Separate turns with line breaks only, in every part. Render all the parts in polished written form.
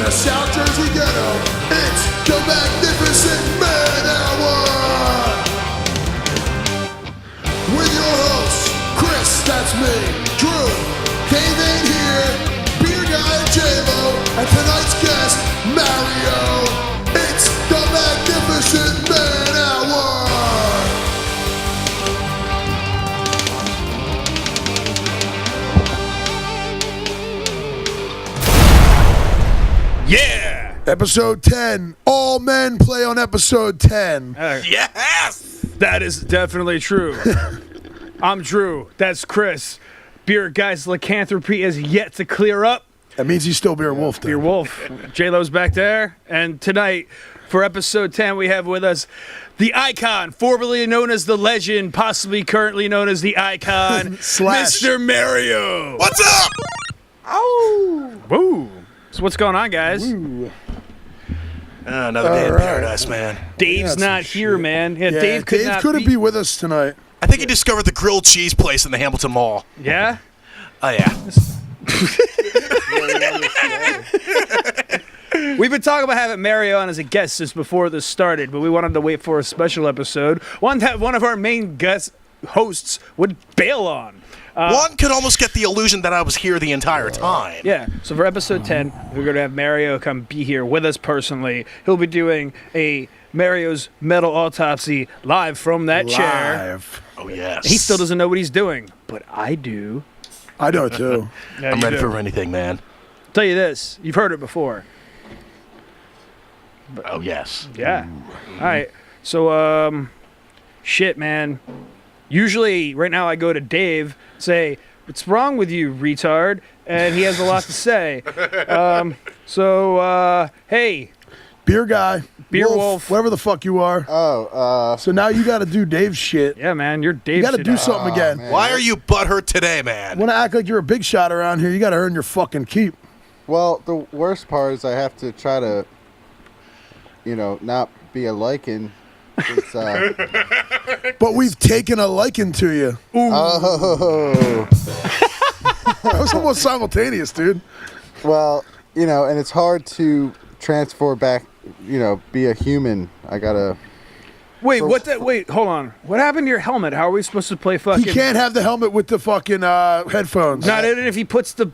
the South Jersey ghetto. It's the Magnificent Man Hour. With your hosts, Chris, that's me, Drew, Dave ain't here, Beer Guy and J-Lo, and tonight's guest, Mario. It's the Magnificent Man Hour.
Yeah!
Episode 10. All men play on episode 10.
Yes! That is definitely true. I'm Drew. That's Chris. Beer Guy's lycanthropy is yet to clear up.
That means he's still Beer Wolf, though.
Beer Wolf. J-Lo's back there. And tonight, for episode 10, we have with us the icon, formerly known as the legend, possibly currently known as the icon, Mr. Mario.
What's up?
Oh! Woo! So what's going on, guys?
Another day in paradise, man.
Dave's not here, man. Yeah, Dave
couldn't be with us tonight.
I think he discovered the grilled cheese place in the Hamilton Mall.
Yeah?
Oh, yeah.
We've been talking about having Mario on as a guest since before this started, but we wanted to wait for a special episode, one that one of our main guest hosts would bail on.
One could almost get the illusion that I was here the entire time.
Yeah, so for episode 10, we're going to have Mario come be here with us personally. He'll be doing a Mario's Metal Autopsy live from that chair.
Oh, yes.
He still doesn't know what he's doing, but I do.
I know, too.
Yeah,
I'm
you
ready
do.
for anything, man.
I'll tell you this, you've heard it before.
Oh, yes.
Yeah. All right. So, shit, man. Usually, right now, I go to Dave, say, "What's wrong with you, retard?" And he has a lot to say. Hey.
Beer Guy.
Beer Wolf.
Whatever the fuck you are. So now you got to do Dave's shit.
Yeah, man. You're Dave.
You got to do something again.
Man.
Why are you butthurt today, man?
Want to act like you're a big shot around here, you got to earn your fucking keep.
Well, the worst part is I have to try to, not be a lichen. Since,
But we've taken a liking to you.
oh,
That was almost simultaneous, dude.
well, and it's hard to transfer back, be a human. I gotta.
Wait, wait, hold on. What happened to your helmet? How are we supposed to play fucking...
He can't have the helmet with the fucking headphones.
Not even if he puts the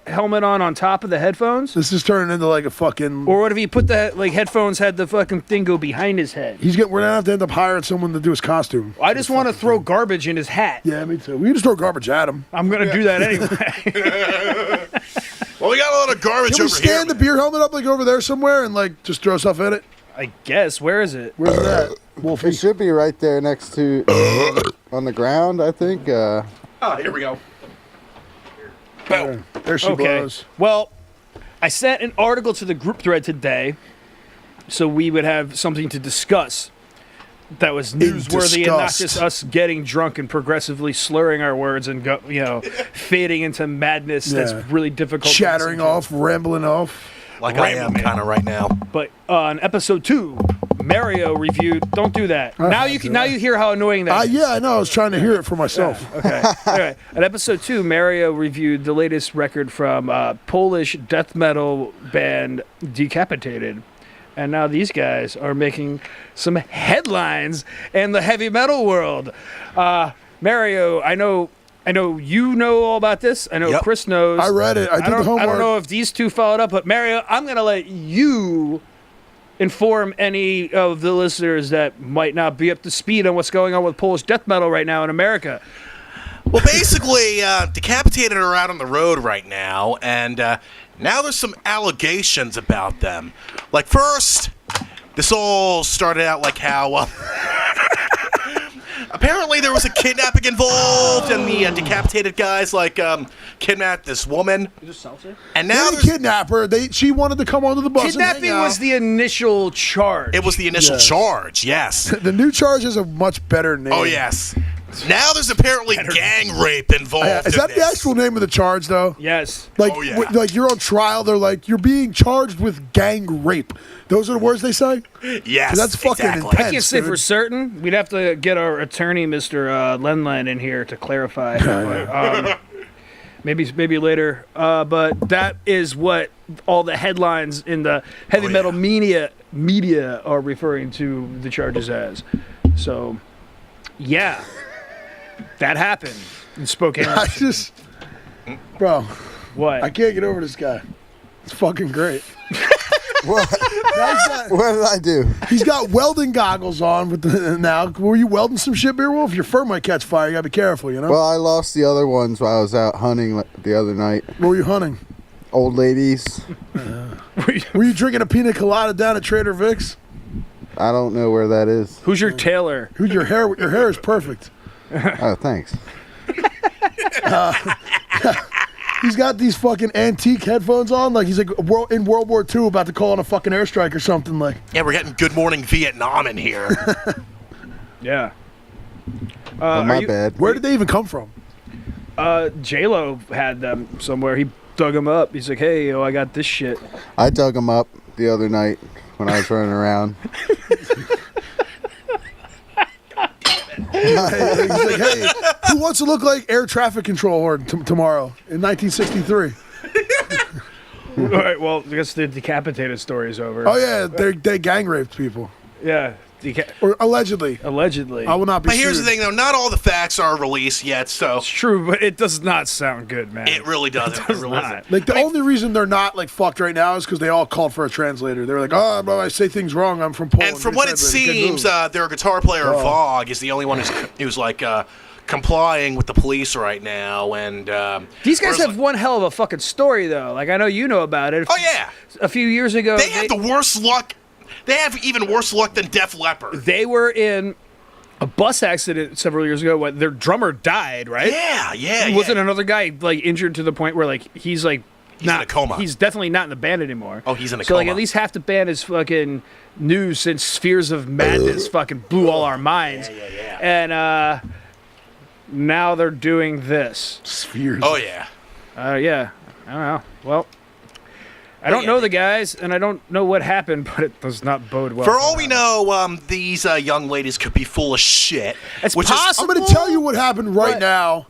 helmet on top of the headphones?
This is turning into like a fucking...
Or what if he put the headphones, had the fucking thing go behind his head?
We're going to have to end up hiring someone to do his costume.
I just want to throw garbage in his hat.
Yeah, me too. We can just throw garbage at him.
I'm going to do that anyway.
Well, we got a lot of garbage
Can we
over
stand
here.
the beer helmet up like over there somewhere and like just throw stuff in it?
I guess. Where is it?
Where's that? Wolfie.
It should be right there next to on the ground. I think.
Oh, here we go.
Boom. There she was.
Well, I sent an article to the group thread today so we would have something to discuss that was newsworthy and not just us getting drunk and progressively slurring our words and fading into madness that's really difficult.
Chattering off, rambling off.
Like I am kind of right now.
But on episode 2, Mario reviewed. Don't do that. Now you hear how annoying that is.
Yeah, I know. I was trying to hear it for myself.
Okay. Anyway, at episode 2, Mario reviewed the latest record from Polish death metal band Decapitated. And now these guys are making some headlines in the heavy metal world. Mario, I know you know all about this. I know Chris knows.
I read it. I did the homework.
I don't know if these two followed up, but Mario, I'm going to let you inform any of the listeners that might not be up to speed on what's going on with Polish death metal right now in America.
Well, basically, Decapitated are out on the road right now, and now there's some allegations about them. Like, first, this all started out like how... apparently there was a kidnapping involved, and the Decapitated guys, kidnapped this woman. And now
They didn't kidnap her. She wanted to come onto the bus
Kidnapping
and hang out.
was the initial charge.
It was the initial charge, yes.
The new charge is a much better name.
Oh, yes. Now there's apparently gang rape involved.
Is that the actual name of the charge, though?
Yes.
Like,
Oh, yeah.
like you're on trial. They're like, you're being charged with gang rape. Those are the words they say?
Yes,
That's fucking
exactly.
intense.
I can't say
dude.
for certain. We'd have to get our attorney, Mr. Lenlen, in here to clarify. maybe later. But that is what all the headlines in the heavy metal media are referring to the charges as. So, yeah, that happened in Spokane.
I just, bro,
What?
I can't get over this guy. It's fucking great.
What? What did I do?
He's got welding goggles on with now. Were you welding some shit, Beer Wolf? Your fur might catch fire. You gotta be careful, you know?
Well, I lost the other ones while I was out hunting the other night.
What were you hunting?
Old ladies.
Were you drinking a pina colada down at Trader Vic's?
I don't know where that is.
Who's your tailor?
Who's your hair? Your hair is perfect.
Oh, thanks.
He's got these fucking antique headphones on, like he's like in World War II about to call in a fucking airstrike or something. Like,
Yeah, we're getting Good Morning Vietnam in here.
Yeah.
Oh, my bad.
where did they even come from?
J-Lo had them somewhere. He dug them up. He's like, hey, I got this shit.
I dug them up the other night when I was running around.
He's like, hey, who wants to look like air traffic controller tomorrow in 1963?
All right, well, I guess the decapitated story is over.
Oh yeah, they gang raped people,
Yeah.
or allegedly.
Allegedly.
I will not be.
But here's
sued.
the thing, though. Not all the facts are released yet, so
It's true, but it does not sound good, man.
it really doesn't. It really
not.
isn't.
Like the only reason they're not like fucked right now is because they all called for a translator. They were like, "Oh, bro, I say things wrong. I'm from Poland."
And from what it seems, their guitar player Vog is the only one who's like complying with the police right now. And
These guys
whereas,
have one hell of a fucking story, though. Like, I know you know about it.
Oh yeah,
A few years ago,
they had the worst luck. They have even worse luck than Def Leppard.
they were in a bus accident several years ago. Their drummer died, right?
Yeah.
Wasn't another guy like injured to the point where like he's like
He's in a coma.
He's definitely not in the band anymore.
Oh, he's in a
so like
coma.
at least half the band is fucking new since Spheres of Madness fucking blew all our minds.
Yeah.
And now they're doing this.
Spheres.
Oh yeah.
Yeah. I don't know. Well, I don't know the guys, and I don't know what happened, but it does not bode well.
For all we know, these young ladies could be full of shit.
It's
which
possible.
I'm going to tell you what happened right
What?
now.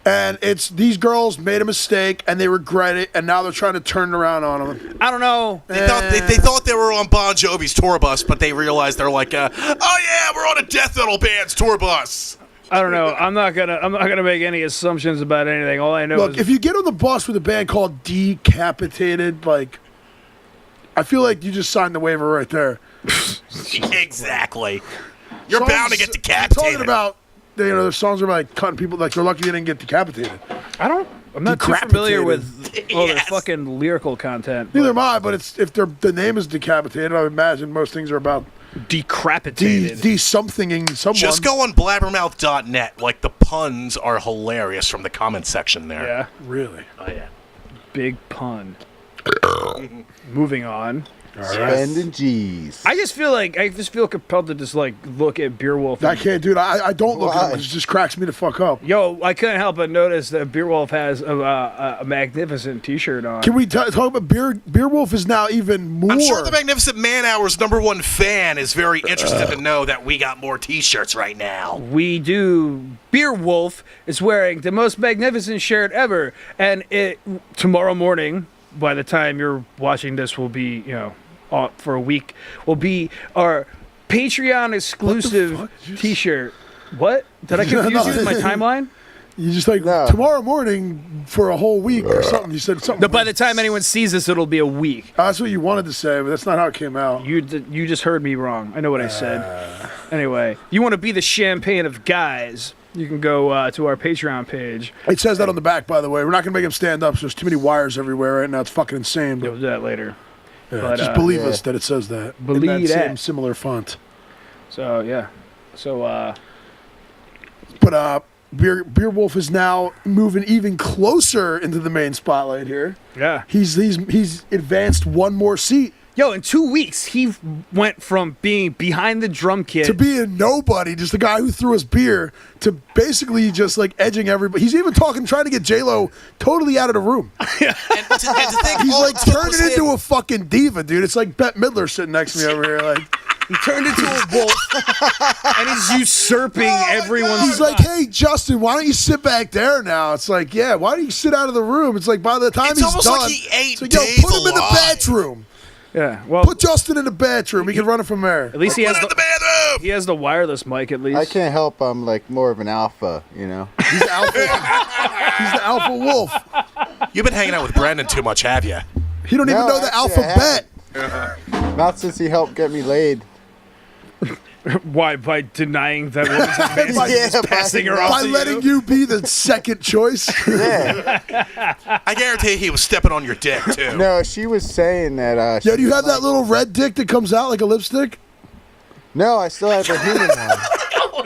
And it's these girls made a mistake and they regret it, and now they're trying to turn it around on them.
I don't know.
They thought they were on Bon Jovi's tour bus, but they realized they're like, oh yeah, we're on a death metal band's tour bus.
I don't know. I'm not gonna make any assumptions about anything. All I know
Look,
is
if you get on the bus with a band called Decapitated, like, I feel like you just signed the waiver right there.
Exactly. You're
Songs-
bound to get decapitated.
Talking about, their songs are like cutting people, like they're lucky they didn't get decapitated.
I'm not too familiar with all their
Yes.
fucking lyrical content.
Neither am I, but it's if the name is Decapitated, I would imagine most things are about
Decrapitated.
de-somethinging someone.
Just go on blabbermouth.net. Like, the puns are hilarious from the comment section there.
Yeah.
Really?
Oh, yeah.
Big pun. Moving on.
Spending G's.
I just feel compelled to just like look at Beerwolf.
I can't, dude. I don't look at
Why?
it. It just cracks me the fuck up.
Yo, I couldn't help but notice that Beerwolf has a magnificent T-shirt on.
Can we talk about Beerwolf is now even more.
I'm sure the Magnificent Man Hour's #1 fan is very interested to know that we got more T-shirts right now.
We do. Beerwolf is wearing the most magnificent shirt ever, and it tomorrow morning, by the time you're watching this, will be for a week, will be our Patreon exclusive
fuck? You just-
T-shirt. What? Did I confuse you with my timeline?
You just like
No.
tomorrow morning for a whole week or something. You said something.
No, by the time anyone sees this, it'll be a week.
That's what you wanted to say, but that's not how it came out.
You just heard me wrong. I know what I said. Anyway, you want to be the champagne of guys? You can go to our Patreon page.
It says that on the back, by the way. We're not gonna make him stand up. So there's too many wires everywhere right now. It's fucking insane.
We'll
But
do that later.
yeah,
but,
just believe
yeah.
us that it says that. in
Believe
that same
that.
similar font.
So yeah. So
But Beerwolf is now moving even closer into the main spotlight here.
yeah.
He's advanced one more seat
Yo, in 2 weeks, he went from being behind the drum kit
to being nobody, just a guy who threw us beer, to basically just like edging everybody. He's even trying to get J-Lo totally out of the room.
And to think
He's
all
like
the stuff
turning
was
into
him.
a fucking diva, dude. It's like Bette Midler sitting next to me over here. Like,
He turned into a wolf, and he's usurping everyone's.
He's like, hey, Justin, why don't you sit back there now? It's like, yeah, why don't you sit out of the room? It's like, by the time
It's
he's
almost
done,
like he ate
it's like, yo,
Dave
put him in the
alive.
bedroom.
Yeah, well,
Put Justin in the bedroom. He can run it from there.
at least he
Put
has
it in the
the
bathroom.
he has the wireless mic. At least
I can't help. I'm like more of an alpha, you know.
He's the alpha. He's the alpha wolf.
You've been hanging out with Brandon too much, have you?
He don't even
No,
know the
actually, I
alphabet.
Not since he helped get me laid.
Why by denying that woman's advances,
By-
just passing her off
By
to
letting you be the second choice.
Yeah.
I guarantee he was stepping on your dick too.
No, she was saying that.
Yo, do you have that little red dick that comes out like a lipstick?
No, I still have the human one.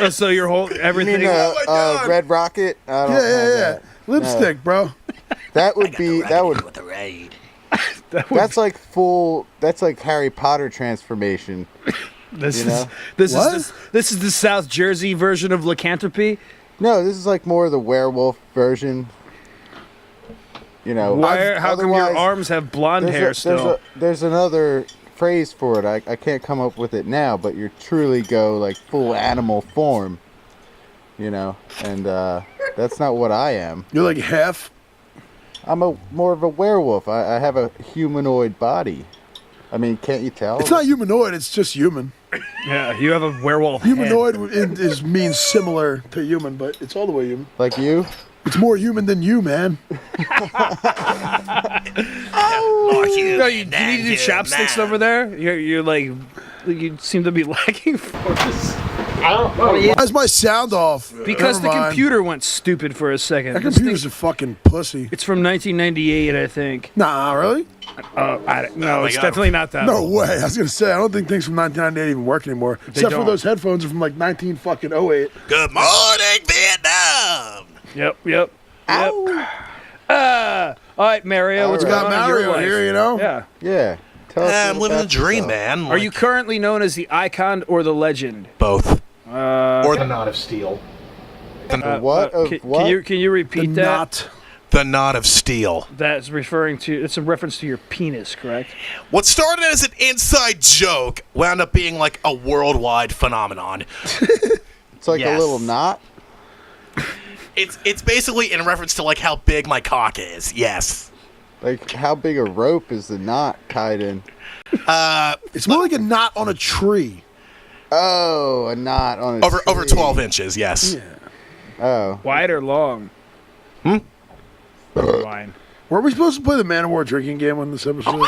Oh, so your whole
You
everything.
mean
my God.
Red Rocket? I don't
Yeah,
have
yeah.
that.
Lipstick, bro.
That would be that would.
With the raid.
That's like full. That's like Harry Potter transformation.
This
You
is
know?
this is the South Jersey version of lycanthropy.
No, this is like more the werewolf version. You know.
How come your
otherwise,
arms have blonde hair still?
There's another phrase for it. I can't come up with it now, but you truly go like full animal form. You know, and that's not what I am.
You're like half.
I'm more of a werewolf. I have a humanoid body. I mean, can't you tell?
It's not humanoid. It's just human.
Yeah, you have a werewolf. head.
Humanoid means similar to human, but it's all the way human.
Like you?
It's more human than you, man.
No, you need to do chopsticks over there. You're like, you seem to be lacking for this.
Why's my sound off?
Because
Never
the
mind.
computer went stupid for a second.
That
This
computer's
thing-
a fucking pussy.
it's from 1998, I think.
Nah, really?
No,
my
it's
God.
definitely not that.
No
old.
way. I was gonna say I don't think things from 1998 even work anymore. Except for
don't.
those headphones are from like 1908.
Good morning, Vietnam.
Yep. All right, Mario, what's
All
going
Got
on in your
Mario
life?
here, you know.
Yeah.
Yeah. Tell us
I'm living the
about
dream,
yourself.
man.
Are you currently known as the icon or the legend?
both? Or
The knot of steel.
What of what?
Can you repeat
The
that?
knot.
the knot of steel.
That's referring to. It's a reference to your penis, correct?
What started as an inside joke wound up being like a worldwide phenomenon.
It's like
Yes.
a little knot.
It's basically in reference to like how big my cock is. Yes.
Like how big a rope is the knot tied in?
It's more like a knot on a tree.
Oh, a knot on a
Over
tree.
12 inches. Yes.
Oh,
Wide or long? Line.
Weren't we supposed to play the Man of War drinking game on this episode?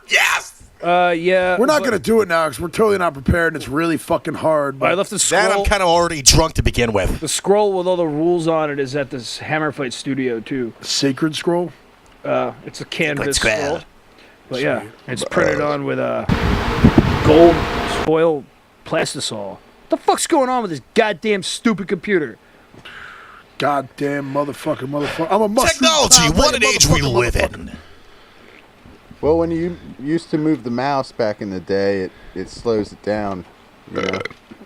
Yes.
Yeah.
We're not
but-
gonna do it now because we're totally not prepared and it's really fucking hard.
I
But
left the
That I'm
scroll.
kind of already drunk to begin with.
The scroll with all the rules on it is at this Hammer Fight studio too.
Sacred Scroll.
It's a canvas
Sacred
scroll.
scroll.
But yeah, it's printed on with a gold foil plastisol. What the fuck's going on with this goddamn stupid computer?
Goddamn motherfucker. I'm a mushroom.
Technology.
cloud
What an
playing
age we
motherfucker,
live
motherfucker.
in.
well, when you used to move the mouse back in the day, it slows it down. You know,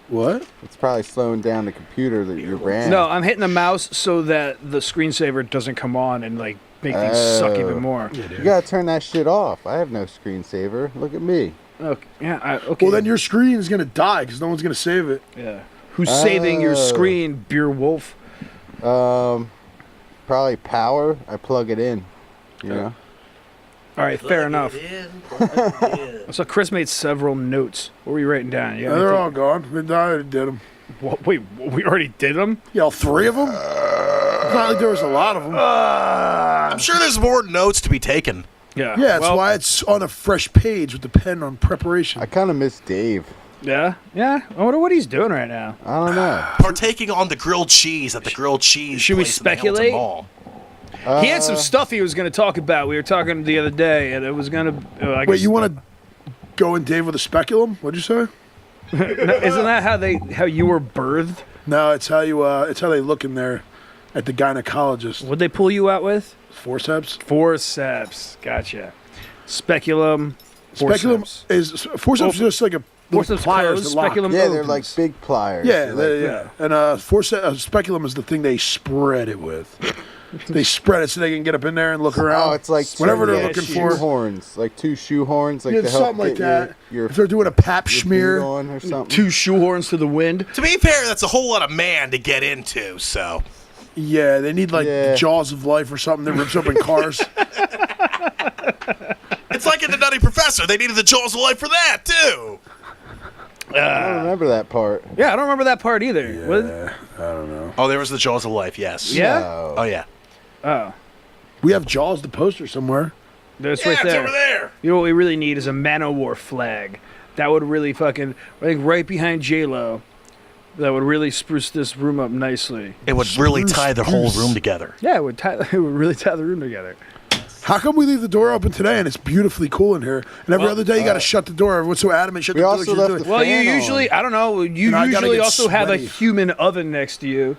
What?
it's probably slowing down the computer that you ran.
No, I'm hitting the mouse so that the screensaver doesn't come on and like make things suck even more.
You gotta turn that shit off. I have no screensaver. Look at me.
Okay, yeah, okay.
Well, then your screen is gonna die because no one's gonna save it.
yeah. Who's saving your screen, Beer Wolf?
Probably power. I plug it in. You know.
All right, fair enough. So Chris made several notes. What were you writing down? You got
They're
anything-
all gone. We died and did them.
Wait, we already did them?
Yeah, all three of them. It's not like there was a lot of them.
I'm sure there's more notes to be taken.
Yeah.
Yeah, that's
well,
why it's on a fresh page with the pen on preparation.
I kind of miss Dave.
Yeah. I wonder what he's doing right now.
I don't know.
Partaking on the grilled cheese at the grilled cheese.
Should we
place in the Hamilton
speculate?
Mall.
He had some stuff he was going to talk about. We were talking the other day, and it was going to.
Wait, you want to go in Dave with a speculum? What'd you say?
Isn't that how you were birthed?
No, it's how you. It's how they look in there at the gynecologist.
What'd they pull you out with?
Forceps.
Forceps. Gotcha. Speculum.
Speculum
Forceps.
is forceps. Is just like a little
Forceps
pliers
closed,
that lock.
speculum
Yeah, they're like
opens.
big pliers.
Yeah,
They're like,
yeah. And speculum is the thing they spread it with. They spread it so they can get up in there and look around.
Oh, it's like
whatever they're
yeah,
looking
shoes.
for.
shoehorns, like 2 shoehorns, like
Yeah,
to help
something like
get
that.
your
If they're doing a pap
your
smear,
boot on or something.
2 shoehorns to the wind.
To be fair, that's a whole lot of man to get into. So
yeah, they need like
Yeah.
Jaws of Life or something that rips open cars.
it's like in the Nutty Professor. They needed the jaws of life for that too.
I don't remember that part.
Yeah, I don't remember that part either.
I don't know.
Oh, there was the jaws of life. Yes.
Yeah?
No.
Oh yeah.
Oh,
We have Jaws, the poster somewhere.
that's
Yeah,
right
it's
there.
over there.
You know what we really need is a Man-O-War flag. That would really fucking, I think, right behind J-Lo. That would really spruce this room up nicely.
It would really tie the whole
Spruce.
room together.
Yeah, it would really tie the room together.
How come we leave the door open today and it's beautifully cool in here? And every other day you got to shut the door. Everyone's so adamant, shut
We
the door.
also
shut the
left
door.
the
Well, you
fan on.
usually, I don't know, you
And I gotta
usually
get
also have a
sweaty.
human oven next to you.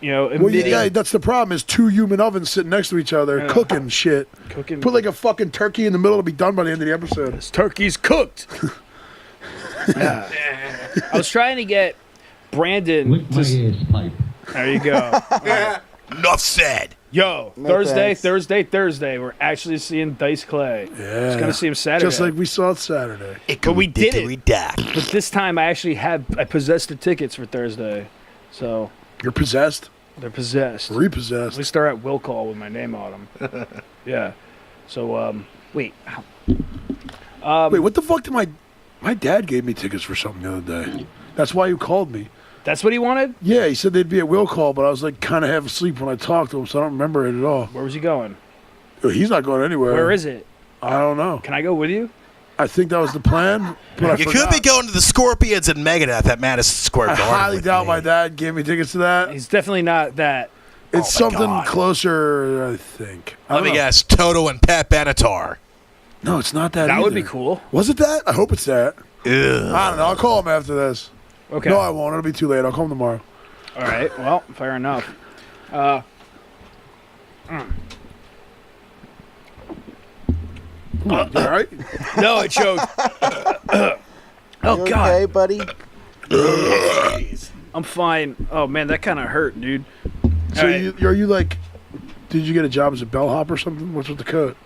You know,
Well,
emitting-
yeah, that's the problem. Is 2 human ovens sitting next to each other, cooking shit.
Cooking.
Put like a fucking turkey in the middle. It'll be done by the end of the episode.
This turkey's cooked. Yeah. I was trying to get Brandon
Lick my
to.
ass pipe.
There you go.
Enough said.
Yo,
No
Thursday,
thanks.
Thursday. We're actually seeing Dice Clay.
Yeah.
Just gonna see him Saturday.
Just like we saw it Saturday.
But we did it.
Redact.
But this time I actually I possessed the tickets for Thursday. So
You're possessed,
they're possessed. At
repossessed.
least they're at will call with my name on them. Yeah. So, wait.
Wait, what the fuck did my dad gave me tickets for something the other day? That's why you called me.
That's what he wanted?
Yeah, he said they'd be at will call, but I was like kind of half asleep when I talked to him, so I don't remember it at all.
Where was he going?
He's not going anywhere.
Where is it?
I don't know.
Can I go with you?
I think that was the plan, but I
You
forgot.
could be going to the Scorpions and Megadeth at Madison Square
I
Garden.
highly
with
doubt
me.
my dad gave me tickets to that.
He's definitely not that.
It's
Oh my
something
God.
closer, I think. I
Let
don't
me
know.
guess. Toto and Pat Benatar.
No, it's not that.
That would be
either.
cool.
Was it that? I hope it's that.
Ugh.
I don't know. I'll call him after this.
Okay.
No, I won't. It'll be too late. I'll call him tomorrow.
All right. Well, fair enough.
You all right?
No, I choked. Oh,
You
God.
okay, buddy?
I'm fine. Oh, man, that kind of hurt, dude.
So
All right.
are you like? Did you get a job as a bellhop or something? What's with the coat?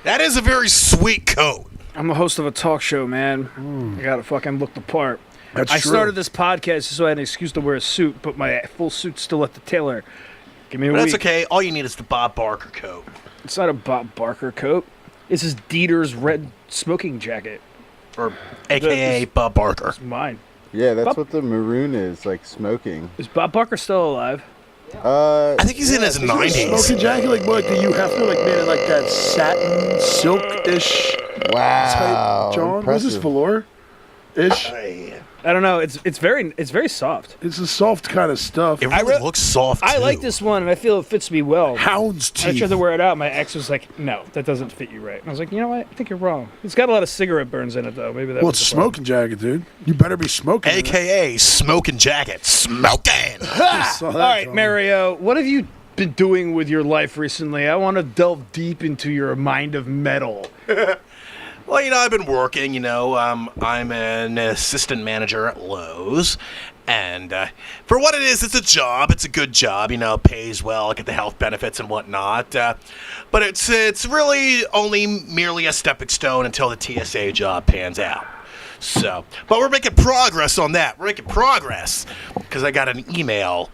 That is a very sweet coat.
I'm a host of a talk show, man. I gotta fucking look the part.
That's
I
true.
started this podcast so I had an excuse to wear a suit, but my full suit's still at the tailor. Give me a
But
week.
that's okay. All you need is the Bob Barker coat.
It's not a Bob Barker coat. This is Dieter's red smoking jacket.
Or AKA Bob Barker.
It's mine.
Yeah, that's
Bob-
what the maroon is, like smoking.
Is Bob Barker still alive?
I think he's in his
Is it a
90s.
smoking jacket? Like what? Do you have to like made it like that satin silk-ish
Wow.
type, John? What's this
impressive.
velour-ish?
I don't know. It's very soft.
It's a soft kind of stuff.
It really looks soft,
I
too.
like this one, and I feel it fits me well.
Hound's
I
teeth.
tried to wear it out. My ex was like, "No, that doesn't fit you right." And I was like, "You know what? I think you're wrong." It's got a lot of cigarette burns in it, though. Maybe that.
Well,
was
it's a
the problem.
smoking jacket, dude. You better be smoking. in it.
AKA Smoking Jacket. Smoking!
Saw that
All right,
coming.
Mario, what have you been doing with your life recently? I want to delve deep into your mind of metal.
Well, I've been working, I'm an assistant manager at Lowe's. And for what it is, it's a job. It's a good job, pays well, get the health benefits and whatnot. But it's really only merely a stepping stone until the TSA job pans out. So, but we're making progress on that. We're making progress because I got an email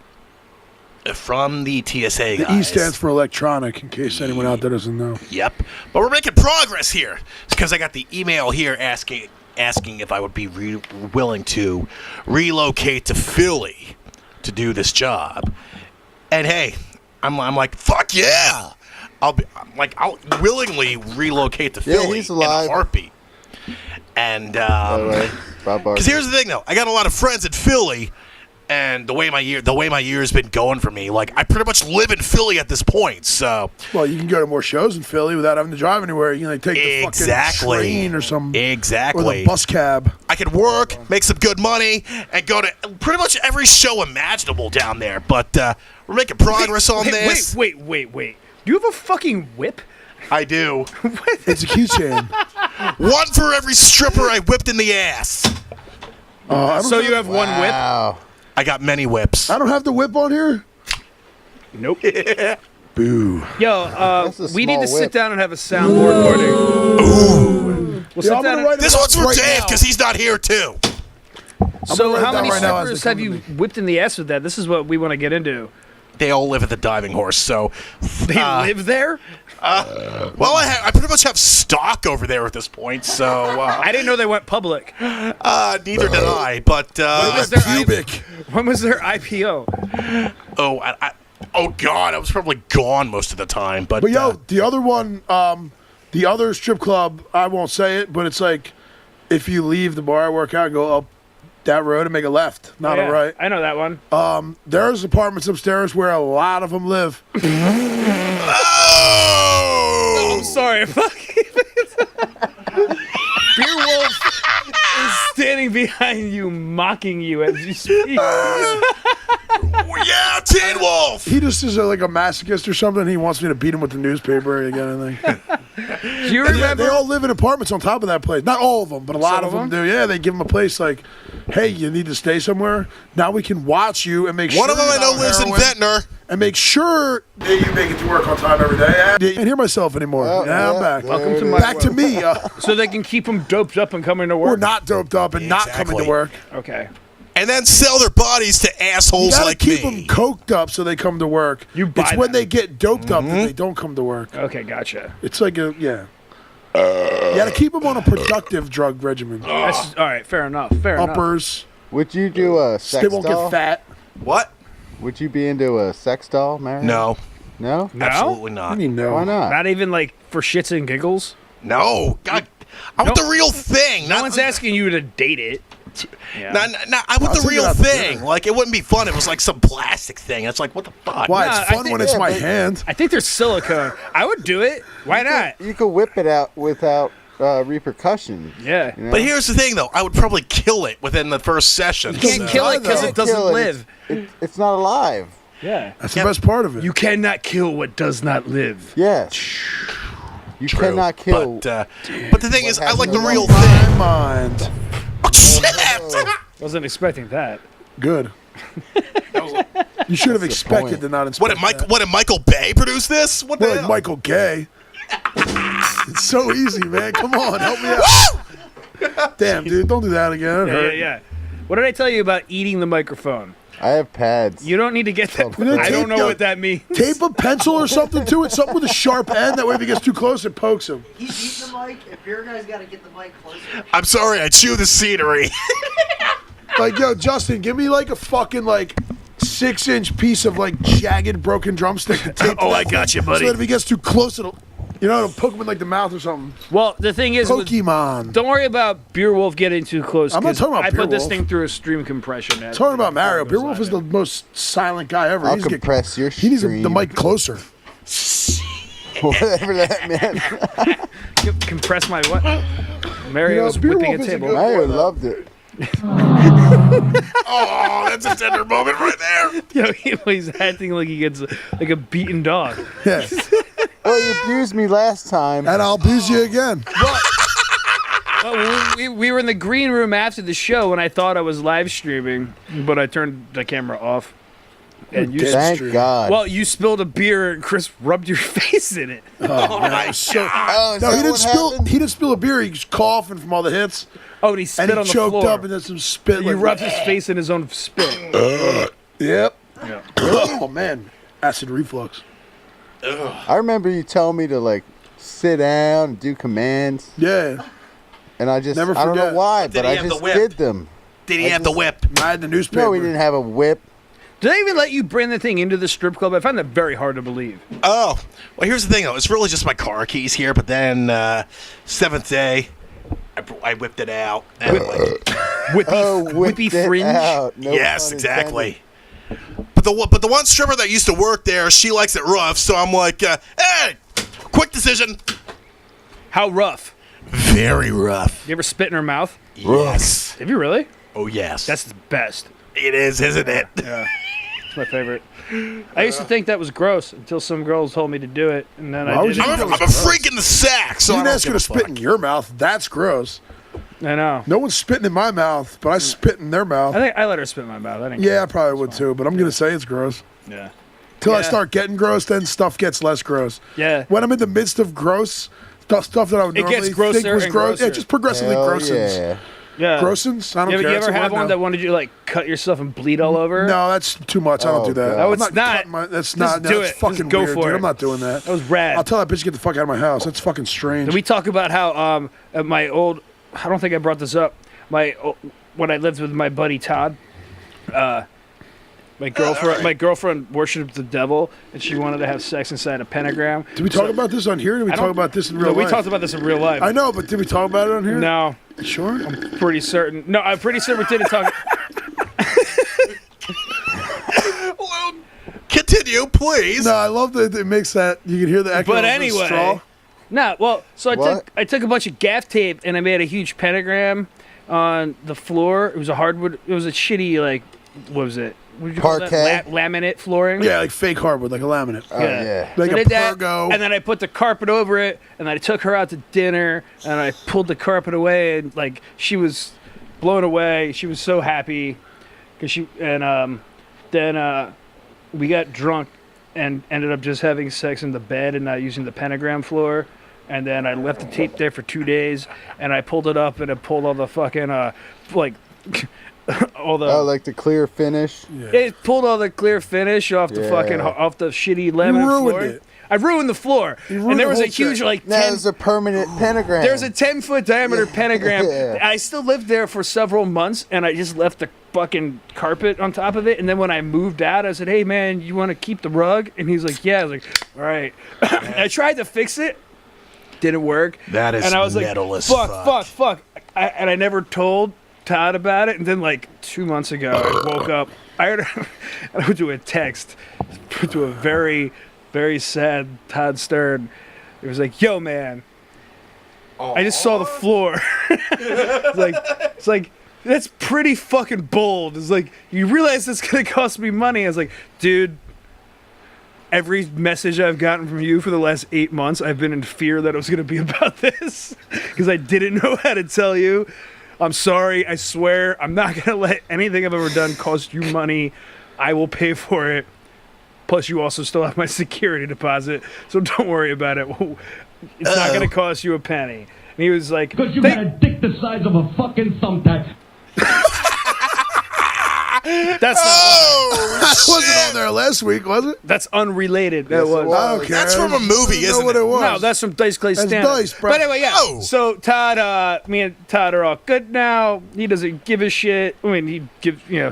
from the TSA guys.
The E stands for electronic, in case anyone out there doesn't know.
Yep. But we're making progress here because I got the email here asking if I would be willing to relocate to Philly to do this job. And hey, I'm like, fuck yeah! I'll willingly relocate to
Yeah,
Philly
he's
in
alive.
a heartbeat. And
By the way, Bob Barker.
because here's the thing, though, I got a lot of friends in Philly. And the way my year's been going for me, I pretty much live in Philly at this point. So
Well, you can go to more shows in Philly without having to drive anywhere. You can like, take the
Exactly.
fucking train or some
exactly,
or the bus cab.
I could work, make some good money, and go to pretty much every show imaginable down there. But we're making progress on this.
Wait. Do you have a fucking whip?
I do.
It's a keychain.
One for every stripper I whipped in the ass.
I don't
So
have,
you have one whip?
Wow.
I got many whips.
I don't have the whip on here.
Nope.
Boo.
Yo,
That's a
we need to
small
sit
whip.
down and have a soundboard party. Ooh. We'll sit
I'm
down
gonna write
This
it
one's
down
for
right
Dave
now.
because he's not here too.
So
write it
how
down
many
right now as
strippers
they
have
come
you
to me.
whipped in the ass with that? This is what we want to get into.
They all live at the Diving Horse, so
They live there?
well, I pretty much have stock over there at this point. So
I didn't know they went public.
neither did I. But
was their
Pubic.
When was their IPO?
oh god, I was probably gone most of the time. But
But yo, the other one, the other strip club, I won't say it, but it's like if you leave the bar I work out, go up that road and make a left, not
Yeah,
a right.
I know that one.
There's apartments upstairs where a lot of them live.
oh,
I'm sorry. Beer Wolf is standing behind you, mocking you as you speak.
yeah, Tin Wolf.
He just is like a masochist or something. He wants me to beat him with the newspaper again. I think.
Do you
Yeah,
remember?
they all live in apartments on top of that place. Not all of them, but a lot
Some
of
of
them
them?
do. Yeah, they give them a place like, hey, you need to stay somewhere. Now we can watch you and make sure.
One of them I
you're
know
not
lives in
heroin,
Ventnor.
and make sure that you make it to work on time every day. I can't hear myself anymore.
Oh,
yeah, I'm
yeah,
back.
there
Welcome
it
to
is.
my
Back to
world.
me.
So they can keep them doped up and coming to
We're
work?
not doped up and not coming
Exactly.
to work.
Okay.
And then sell their bodies to
You
assholes
gotta
like
keep
me.
them coked up so they come to work.
You buy
it's when
them.
they get doped up
Mm-hmm.
that they don't come to work.
Okay, gotcha.
It's like a yeah. You gotta keep them on a productive drug regimen.
That's, all right, fair enough. Fair enough.
Uppers.
Would you do a sex
They won't
doll?
get fat.
What?
Would you be into a sex doll, Mary?
No,
No?
No?
absolutely
I
not.
mean, no.
Why not?
Not even like for shits and giggles?
No, God, I want the real thing.
No
not,
one's asking you to date it. Yeah.
I want
I'll
the
take it
real
out to
thing.
dinner.
Like it wouldn't be fun. It was like some plastic thing. It's like what the fuck?
Why?
Nah,
It's
I
fun
think-
when it's
yeah,
my
but-
hand.
I think there's silicone. I would do it. Why not?
You could whip it out without repercussion.
Yeah.
You know?
But here's the thing, though. I would probably kill it within the first session.
You can't
so-
kill it because
though.
it doesn't
Kill it.
live.
It's not alive.
Yeah.
That's the best part of it.
You cannot kill what does not live.
Yes. You
True.
cannot kill.
But the thing is, I like the
happened
real
to
thing.
My mind.
Oh, shit!
Wasn't expecting that.
Good. You should have expected
point.
to not inspect
What did Mike?
that.
What did Michael Bay produce this? What the
We're like
hell?
Michael Gay. It's so easy, man. Come on, help me out.
Woo!
Damn, dude, don't do that again. It
Yeah,
hurt.
yeah. What did I tell you about eating the microphone?
I have pads.
You don't need to get that.
You know,
I don't know
tape-
what that means.
Tape a pencil or something to it, something with a sharp end. That way, if he gets too close, it pokes him.
He's eating the mic. If beer guy's got to get the mic closer.
I'm sorry, I chew the scenery.
Like, yo, Justin, give me like a fucking like 6-inch piece of like jagged broken drumstick to tape.
Oh,
to
I
that
got
thing,
you, buddy.
So that if he gets too close, it'll poke him in like the mouth or something.
Well, the thing is, with-
Pokemon.
don't worry about Beer Wolf getting too close.
I'm not
'cause
talking about
I
Beer
put this
Wolf.
thing through a stream compression.
Talking about Mario, Beer Wolf is the most silent guy ever.
I'll
He needs to get-
compress your
He needs the
stream.
mic closer.
Whatever that meant.
Compress my what? Mario
You know,
was
Beer
whipping
Wolf
a
is a
table.
good-
Mario loved it.
Oh, that's a tender moment right there.
Yo, he's acting like he gets like a beaten dog.
Yeah.
Well, you abused me last time.
And I'll abuse you again.
Well, we were in the green room after the show, and I thought I was live streaming, but I turned the camera off. And you,
Dead
Thank
stream.
God.
well, you spilled a beer, and Chris rubbed your face in it.
Oh my
So,
oh, is
no,
that
he didn't
what
spill.
happened?
He didn't spill a beer. He was coughing from all the hits,
Oh, and he spit
and he
on the
choked
floor.
up, and then some spit.
He
like-
rubbed his face in his own spit.
Yep.
Yeah.
Oh man, acid reflux.
I remember you telling me to like sit down and do commands,
Yeah,
and I just
Never
I don't know
forget.
why,
Did
but
he
I
have the
just
whip?
did them.
Did he have the whip?
I had the newspaper.
No, we didn't have a whip.
Did they even let you bring the thing into the strip club? I find that very hard to believe.
Oh, well, here's the thing, though. It's really just my car keys here, but then seventh day, I whipped it out. And
Whippy,
Oh, whipped
whippy
it
fringe.
out. No
yes,
pun
exactly. But the one stripper that used to work there, she likes it rough, so I'm like, hey, quick decision.
How rough?
Very rough.
You ever spit in her mouth?
Yes.
Have you really?
Oh, yes.
That's the best.
It is, isn't it?
Yeah, it's my favorite. I used to think that was gross until some girls told me to do it, and then
Why
I
would
did
you
it.
do
I'm
that?
a freak in the sack, so
You
I
didn't
don't
ask her
give
to
a
spit
fuck.
in your mouth. That's gross.
I know.
No one's spitting in my mouth, but I spit in their mouth.
I think I let her spit in my mouth. I didn't
Yeah, I probably would too, but I'm gonna say it's gross.
care. Yeah.
Till I
Yeah.
start getting gross, then stuff gets less gross.
Yeah.
When I'm in the midst of gross stuff that I would
It
normally
gets grosser
think was
and
gross,
grosser.
it just progressively
Hell
grossens.
yeah.
Yeah.
Grossens? I don't
You ever,
care.
you
It's
ever
a
have
word
one
now.
that wanted you to like cut yourself and bleed all over?
No, that's too much. I don't
Oh,
do that.
God.
No,
I'm
it's not.
cutting that's
Just
not.
do
That's
it.
fucking
Just go
weird,
for
dude.
it.
I'm not doing that.
That was rad.
I'll tell that bitch to get the fuck out of my house. That's fucking strange.
Did we talk about how at my old? I don't think I brought this up. When I lived with my buddy Todd, my girlfriend worshipped the devil, and she wanted to have sex inside a pentagram.
Did we talk about this on here? Or did we
I
talk
don't-
about this in
No,
real
we
life?
talked about this in real life.
I know, but did we talk about it on here?
No,
Sure.
pretty certain. No, I'm pretty certain we didn't talk.
Continue, please.
No, I love that it makes that you can hear the echo.
But
of the
anyway,
straw.
no. Well, so
What?
I took a bunch of gaff tape and I made a huge pentagram on the floor. It was a hardwood. It was a shitty what was it? What did you call that?
Parquet?
Laminate flooring.
Yeah, like fake hardwood, like a laminate.
Oh, yeah.
Like
So
a
I did that,
Pergo.
and then I put the carpet over it, and I took her out to dinner, and I pulled the carpet away, and like she was blown away. She was so happy, then we got drunk and ended up just having sex in the bed and not using the pentagram floor. And then I left the tape there for 2 days, and I pulled it up, and it pulled all the fucking all the.
Oh, like the clear finish.
It pulled all the clear finish off the
Yeah.
fucking off the shitty laminate
ruined
floor.
it.
I ruined the floor,
ruined
and there
the
was a
whole
huge
shit.
like
Now
10.
there's a permanent pentagram.
There's a 10-foot diameter pentagram.
Yeah.
I still lived there for several months, and I just left the fucking carpet on top of it. And then when I moved out, I said, "Hey man, you want to keep the rug?" And he's like, "Yeah." I was like, "All right." I tried to fix it, didn't work.
That is
and I was like,
metal as
fuck. And I never told Todd about it. And then like 2 months ago, I woke up. I went to a text to a very, very sad Todd Stern. It was like, "Yo, man, I just saw the floor." It's like that's pretty fucking bold. It's like, you realize it's gonna cost me money. I was like, dude. Every message I've gotten from you for the last 8 months, I've been in fear that it was going to be about this because I didn't know how to tell you. I'm sorry. I swear I'm not going to let anything I've ever done cost you money. I will pay for it. Plus, you also still have my security deposit, so don't worry about it. It's not going to cost you a penny. And he was like,
Because you got a dick the size of a fucking thumbtack.
that's
That wasn't on there last week, was it?
that's unrelated.
Yes,
That was.
it was.
I don't care.
That's from a movie,
I don't
isn't
know what
it?
it was.
No, that's from Dice Clay
That's
Stanley.
Dice, bro.
But anyway, yeah.
Oh.
So Todd, me and Todd are all good now. He doesn't give a shit. I mean,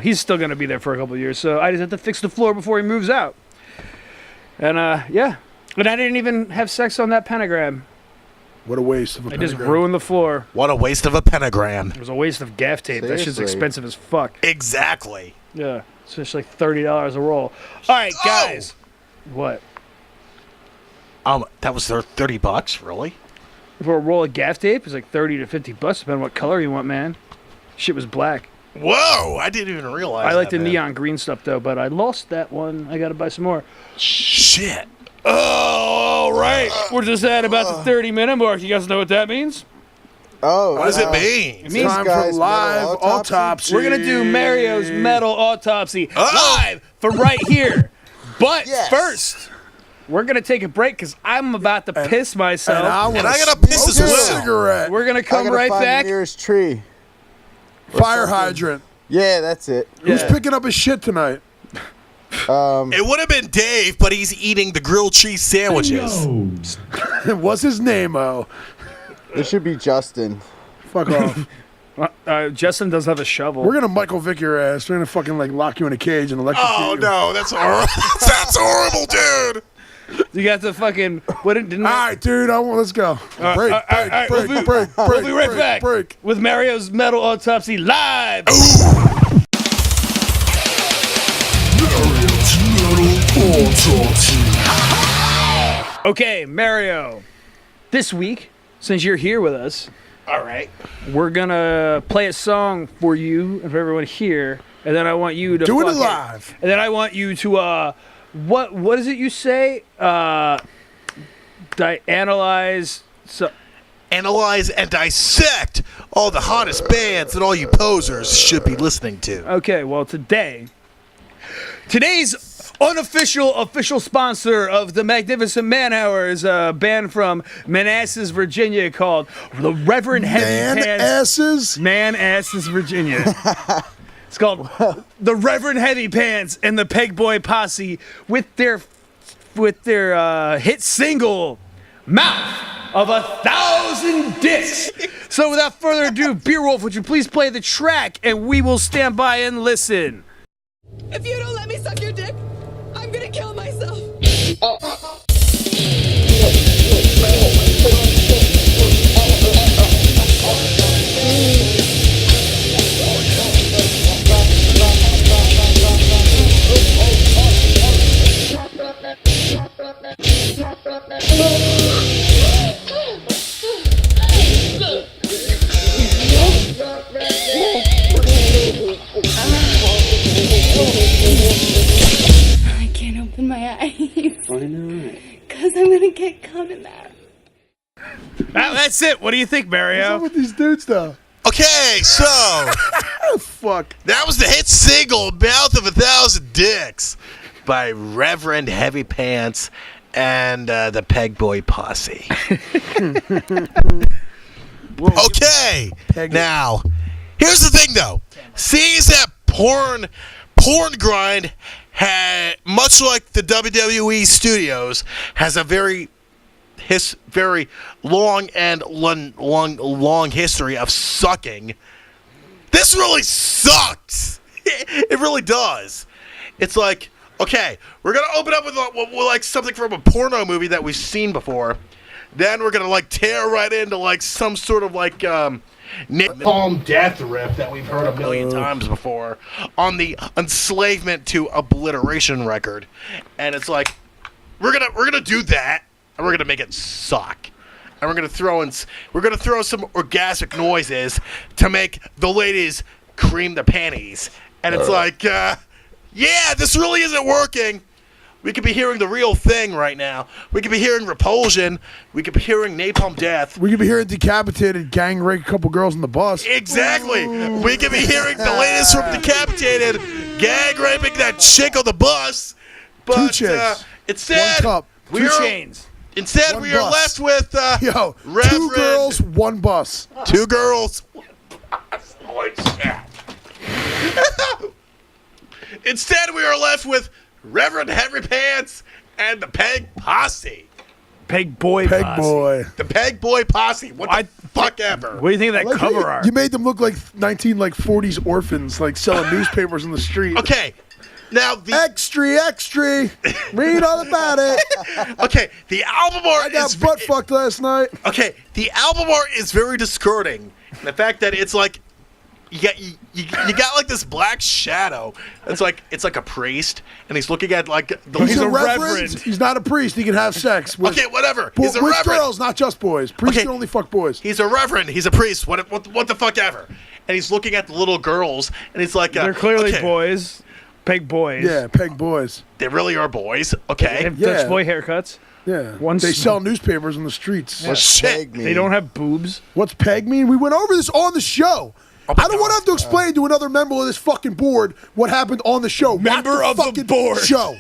he's still gonna be there for a couple of years. So I just have to fix the floor before he moves out. And yeah, but I didn't even have sex on that pentagram.
What a waste of a
I just
pentagram.
ruined the floor.
What a waste of a pentagram.
It was a waste of gaff tape. That shit's
Seriously.
expensive as fuck.
Exactly.
Yeah, it's just like $30 a roll. All right, guys. What?
That was $30, really?
For a roll of gaff tape, it's like $30 to $50, depending on what color you want, man. Shit was black.
Whoa! I didn't even realize.
I like the
that, man.
neon green stuff though, but I lost that one. I gotta buy some more.
Shit.
Oh, all right. We're just at about the 30-minute mark. You guys know what that means?
Oh,
What does it mean?
It means
Time
Guys,
for
metal
live
autopsy?
autopsy.
we're gonna do Mario's metal autopsy
Uh-oh.
live for right here. But
Yes.
first, we're gonna take a break because I'm about to piss
And
myself.
I want
And I
to
gotta piss as
smoke a
well.
cigarette.
We're gonna
I
come
gotta
right
find
back.
the nearest tree.
Fire
something.
hydrant.
Yeah, that's it.
Who's
Yeah.
picking up his shit tonight?
It would have been Dave, but he's eating the grilled cheese sandwiches.
What's his name? Oh,
It should be Justin.
fuck off.
Justin does have a shovel.
We're gonna Michael Vick your ass. We're gonna fucking like lock you in a cage and electrocute
Oh
you.
no, that's horrible. That's horrible, dude.
You got the fucking what? Didn't
All right, dude. Let's go. Break,
all right,
break,
we'll
break,
be-
break,
we'll
break.
be right
break,
back
Break.
with Mario's metal autopsy live. Okay, Mario. This week, since you're here with us,
All right.
we're gonna play a song for you and for everyone here, and then I want you to
Doing it
fucking-
live.
And then I want you to what is it you say? Analyze. So
Analyze and dissect all the hottest bands that all you posers should be listening to.
okay, well today's unofficial official sponsor of the Magnificent Man Hour is a band from Manassas, Virginia called the Reverend Heavy Pants. Manassas, Virginia. It's called the Reverend Heavy Pants and the Peg Boy Posse with their hit single, Mouth of 1,000 Dicks. So without further ado, Beer Wolf, would you please play the track and we will stand by and listen.
If you don't let me suck your dick, I'm gonna kill myself. I can't open my eyes. Why not? Because I'm gonna get cum in there.
That's it. What do you think, Mario?
What's up with these dudes, though?
Okay, so
Oh, fuck.
that was the hit single "Mouth of 1,000 Dicks" by Reverend Heavy Pants and the Peg Boy Posse. Okay, now here's the thing, though. Seeing as that porn grind had, much like the WWE studios, has a very long and long history of sucking. This really sucks. It really does. It's like, okay, we're gonna open up with like something from a porno movie that we've seen before. Then we're gonna like tear right into like some sort of like napalm death riff that we've heard a million times before on the enslavement to obliteration record, and it's like we're gonna do that, and we're gonna make it suck, and we're gonna throw some orgasmic noises to make the ladies cream the panties, and it's like, yeah, this really isn't working. We could be hearing The Real Thing right now. We could be hearing Repulsion. We could be hearing Napalm Death.
We could be hearing Decapitated gang rape a couple girls on the bus.
Exactly. We could be hearing the latest from Decapitated gag raping that chick on the bus. But
Two chicks.
Instead,
One cup.
Two chains.
Instead,
One
we are
bus.
left with
Yo,
Reverend,
two girls, one bus.
Two girls. Holy shit. Instead, we are left with Reverend Heavy Pants and the Peg Posse.
Peg Boy
Peg
Posse.
boy.
The Peg Boy Posse. What the fuck ever.
What do you think of that
Like,
cover art?
you made them look like 40s orphans, like selling newspapers in the street.
Okay. Now the
Extra. Read all about it.
okay, the album art
I got
is
butt fucked last night.
okay. The album art is very discording. The fact that it's like you got like this black shadow. It's like a priest, and he's looking at like the.
He's a reverend.
reverend.
He's not a priest. He can have sex with,
Okay, whatever.
with
He's a reverend.
girls, not just boys. Priests
Okay.
can only fuck boys.
He's a reverend. He's a priest. What the fuck ever. And he's looking at the little girls, and he's like,
They're clearly
okay,
boys. Peg boys.
Yeah, peg boys.
They really are boys.
They
Okay.
have
Yeah.
Dutch boy haircuts.
Yeah.
One
They
s-
sell newspapers in the streets.
Well, shit.
Peg me.
They don't have boobs.
What's peg mean? We went over this on the show.
Oh my
I don't want to
God.
have to explain to another member of this fucking board what happened on the show.
Member
Watch
of the
fucking
board.
show.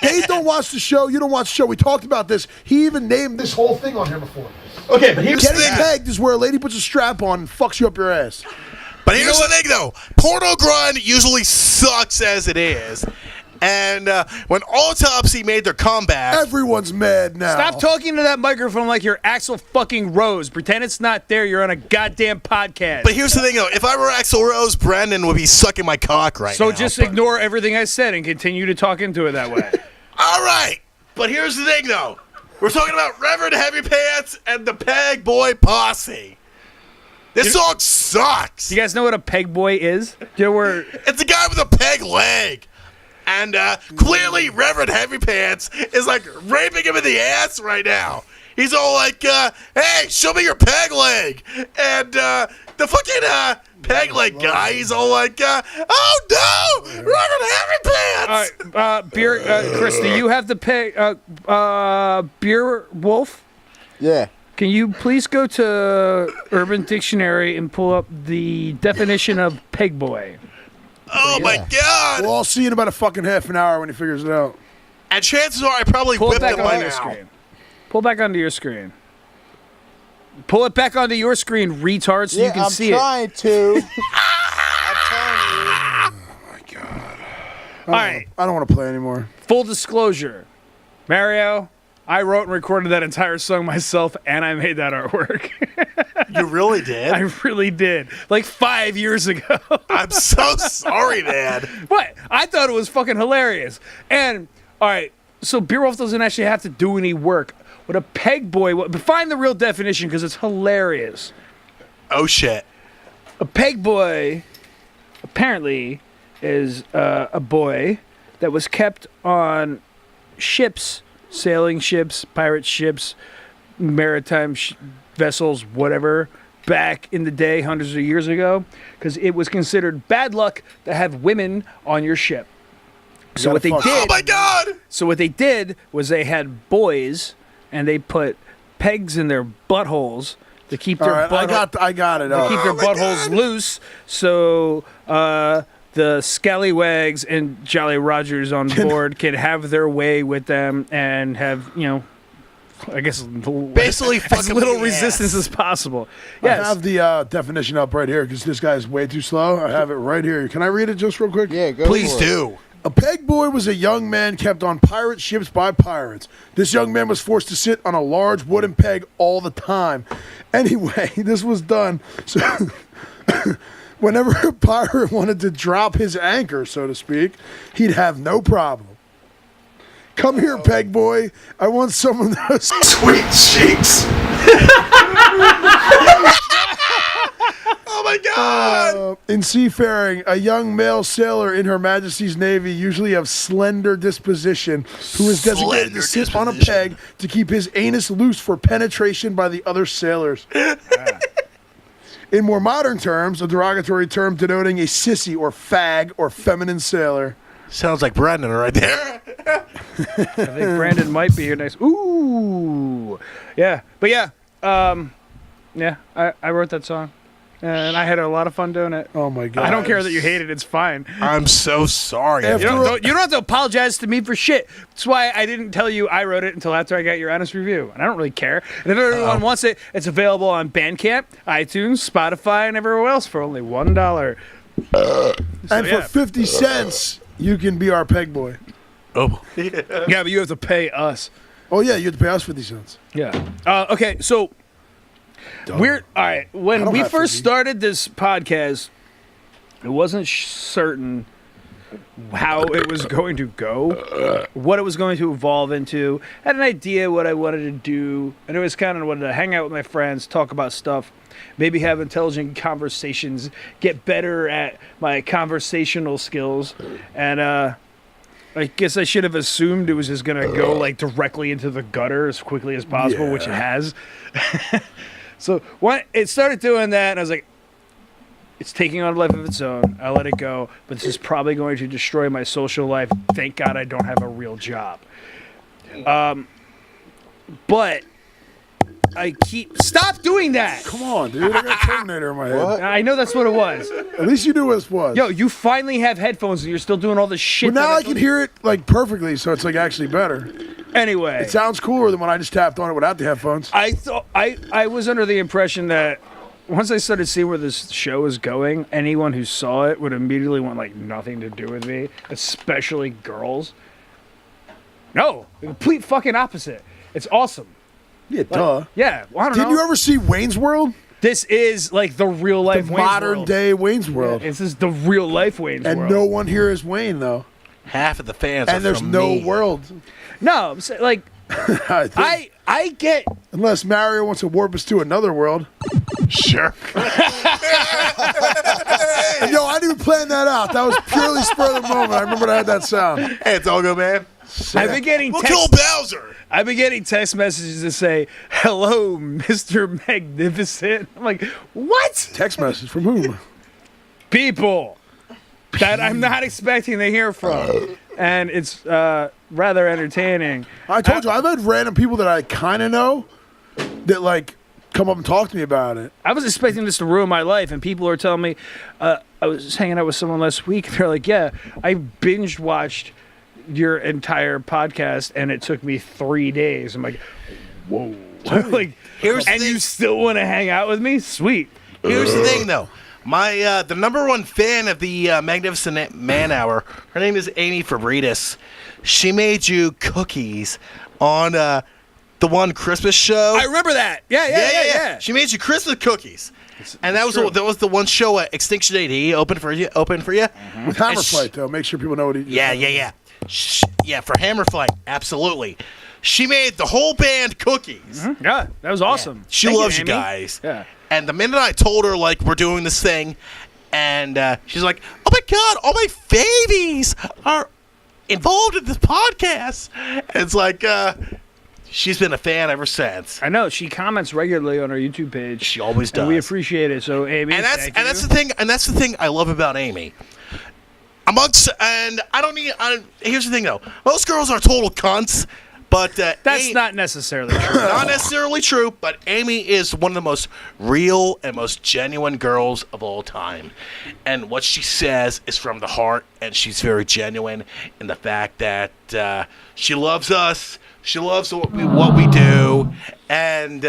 Dave don't watch the show. You don't watch the show. We talked about this. He even named this whole thing on here before.
Okay, but here's the
Getting
thing.
pegged is where a lady puts a strap on and fucks you up your ass.
But here's the thing, though. Porno grind usually sucks as it is. And when Autopsy made their comeback,
Everyone's mad now.
Stop talking to that microphone like you're Axl fucking Rose. Pretend it's not there. You're on a goddamn podcast.
but here's the thing, though. If I were Axl Rose, Brendan would be sucking my cock right now.
So just ignore everything I said and continue to talk into it that way.
All right. But here's the thing, though. We're talking about Reverend Heavy Pants and the Peg Boy Posse. This song sucks.
Do you guys know what a peg boy is? Do you know where?
It's a guy with a peg leg. And clearly Reverend Heavy Pants is like raping him in the ass right now. He's all like, hey, show me your peg leg. And the fucking peg leg guy, he's all like, oh no, Reverend Heavy Pants.
All right, beer, Chris, do you have the peg, beer wolf?
Yeah.
Can you please go to Urban Dictionary and pull up the definition of peg boy?
Oh my God.
We'll all see in about a fucking half an hour when he figures it out.
And chances are I probably
Pull it
whipped
back
him by
onto your
now.
screen. Pull back onto your screen. Pull it back onto your screen, retard, so you can see it.
I'm trying to.
All right.
I don't want to play anymore.
Full disclosure, Mario, I wrote and recorded that entire song myself, and I made that artwork.
You really did?
I really did. Like 5 years ago.
I'm so sorry, man.
What? I thought it was fucking hilarious. And, all right, so Beerwolf doesn't actually have to do any work. What a peg boy, find the real definition because it's hilarious.
Oh, shit.
A peg boy, apparently, is a boy that was kept on ships, sailing ships, pirate ships, maritime vessels, whatever, back in the day, hundreds of years ago, because it was considered bad luck to have women on your ship. So what they did,
Oh, my God!
so what they did was they had boys, and they put pegs in their buttholes to keep
All
their
right, I got it.
to keep their buttholes loose, so the scallywags and Jolly Rogers on board can have their way with them and have, I guess
Basically
as
fucking
little
with the
resistance as possible. Yes.
I have the definition up right here because this guy's way too slow. I have it right here. Can I read it just real quick?
Yeah, go
Please
for it.
do.
A peg boy was a young man kept on pirate ships by pirates. This young man was forced to sit on a large wooden peg all the time. Anyway, this was done so whenever a pirate wanted to drop his anchor, so to speak, he'd have no problem. Come here, peg boy. I want some of those
Sweet cheeks. Oh, my God.
In seafaring, a young male sailor in Her Majesty's Navy, usually of slender disposition, who is designated
Slender
to sit on a
disposition.
peg to keep his anus loose for penetration by the other sailors. In more modern terms, a derogatory term denoting a sissy or fag or feminine sailor.
Sounds like Brendan right there.
I think Brandon might be here next. Ooh. Yeah. But yeah. Yeah, I wrote that song. And I had a lot of fun doing it.
Oh my God.
I don't care that you hate it. It's fine.
I'm so sorry.
After-
You don't have to apologize to me for shit. That's why I didn't tell you I wrote it until after I got your honest review. And I don't really care. And if everyone wants it, it's available on Bandcamp, iTunes, Spotify, and everywhere else for only $1.
And
yeah.
for 50 cents, you can be our peg boy.
Oh.
Yeah, but you have to pay us.
Oh, yeah, you have to pay us 50 cents.
Yeah. Okay, so we're all right.
I
When
don't
we
have
first
50.
started this podcast, it wasn't certain how it was going to go, what it was going to evolve into. I had an idea what I wanted to do, and it was kind of wanted to hang out with my friends, talk about stuff, maybe have intelligent conversations, get better at my conversational skills, and I guess I should have assumed it was just gonna go like directly into the gutter as quickly as possible, which it has. So when it started doing that, and I was like, it's taking on a life of its own. I'll let it go, but this is probably going to destroy my social life. Thank God I don't have a real job. But I stop doing that.
Come on, dude. I got Terminator in my head.
What?
I know that's what it was.
At least you knew what it was.
Yo, you finally have headphones and you're still doing all this shit.
But now
that
I can hear it like perfectly, so it's like actually better.
Anyway,
It sounds cooler than when I just tapped on it without the headphones.
I thought I was under the impression that once I started seeing where this show was going, anyone who saw it would immediately want like nothing to do with me, especially girls. No, the complete fucking opposite. It's awesome.
Yeah, duh.
Yeah, well, I don't
Did
know.
you ever see Wayne's World?
This is like the real life
The
Wayne's
modern
World.
day Wayne's World.
This is the real life Wayne's
And
World.
no one here is Wayne, though.
Half of the fans are
And there's
from
no
me.
world.
No, I'm saying, like
I think.
I get.
Unless Mario wants to warp us to another world.
Sure.
And yo, I didn't even plan that out. That was purely spur of the moment. I remember I had that sound.
Hey, it's all good, man.
I've been getting
We'll
text.
kill Bowser.
I've been getting text messages that say, "Hello, Mr. Magnificent." I'm like, what?
Text message from whom?
People that I'm not expecting to hear from, and it's rather entertaining.
I told you, I've had random people that I kind of know that like come up and talk to me about it.
I was expecting this to ruin my life, and people are telling me. I was hanging out with someone last week, and they're like, "Yeah, I binge watched your entire podcast, and it took me 3 days. I'm like, whoa. Like,
Here's the
and
thing.
you still want to hang out with me? Sweet.
Here's the thing, though. My the number one fan of the Magnificent Man Hour, her name is Amy Fabritas. She made you cookies on the one Christmas show.
I remember that. Yeah.
She made you Christmas cookies, and that was the one show Extinction AD open for you.
With Hammer Flight, though. Make sure people know what he
Yeah. Yeah, for Hammer Flight, absolutely. She made the whole band cookies.
Yeah, that was awesome.
She
Thank
loves you
Amy.
guys.
Yeah.
And the minute I told her, like, we're doing this thing, and she's like, oh my God, all my babies are involved in this podcast. And it's like, she's been a fan ever since.
I know. She comments regularly on our YouTube page.
She always does.
And we appreciate it. So, Amy,
And
thank you.
that's the thing I love about Amy. Here's the thing, though. Most girls are total cunts. But
That's not necessarily true.
not necessarily true, but Amy is one of the most real and most genuine girls of all time. And what she says is from the heart, and she's very genuine in the fact that she loves us, she loves what we do, and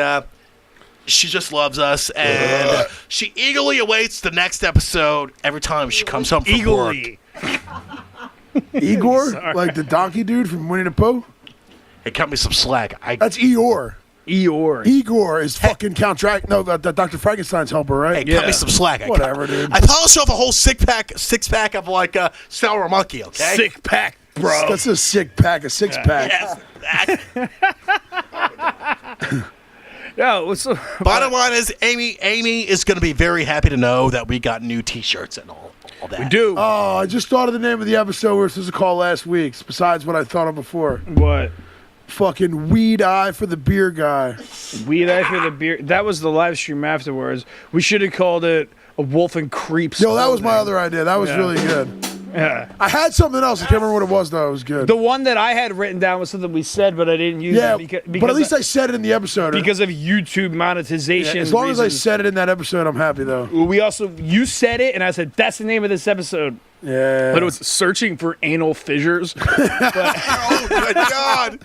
she just loves us, and she eagerly awaits the next episode every time she comes home from work.
Eagerly.
Igor? Like the donkey dude from Winnie the Pooh?
Hey, cut me some slack.
That's Eeyore.
Eeyore.
Igor is fucking Count Dracula. No, the Dr. Frankenstein's helper, right?
Hey, cut me some slack.
Whatever, dude.
I polished off a whole six pack of like sour monkey. Okay.
Sick pack, bro.
That's a sick pack, a six pack.
Yes.
Yo, what's up?
Bottom line is, Amy is going to be very happy to know that we got new T-shirts and all that.
We do.
Oh, I just thought of the name of the episode we were supposed to call last week, besides what I thought of before.
What?
Fucking Weed Eye for the Beer Guy.
Weed Eye for the Beer. That was the live stream afterwards. We should have called it a Wolf and Creeps.
Yo, that was my other idea. That was really good.
Yeah.
I had something else. I can't remember what it was, though. It was good.
The one that I had written down was something we said, but I didn't use
Yeah,
it because
but at least I said it in the episode.
because of YouTube
Yeah,
monetization.
as long as I
reasons.
said it in that episode, I'm happy, though.
We also, you said it, and I said, that's the name of this episode.
Yeah.
But it was searching for anal fissures.
Oh my God!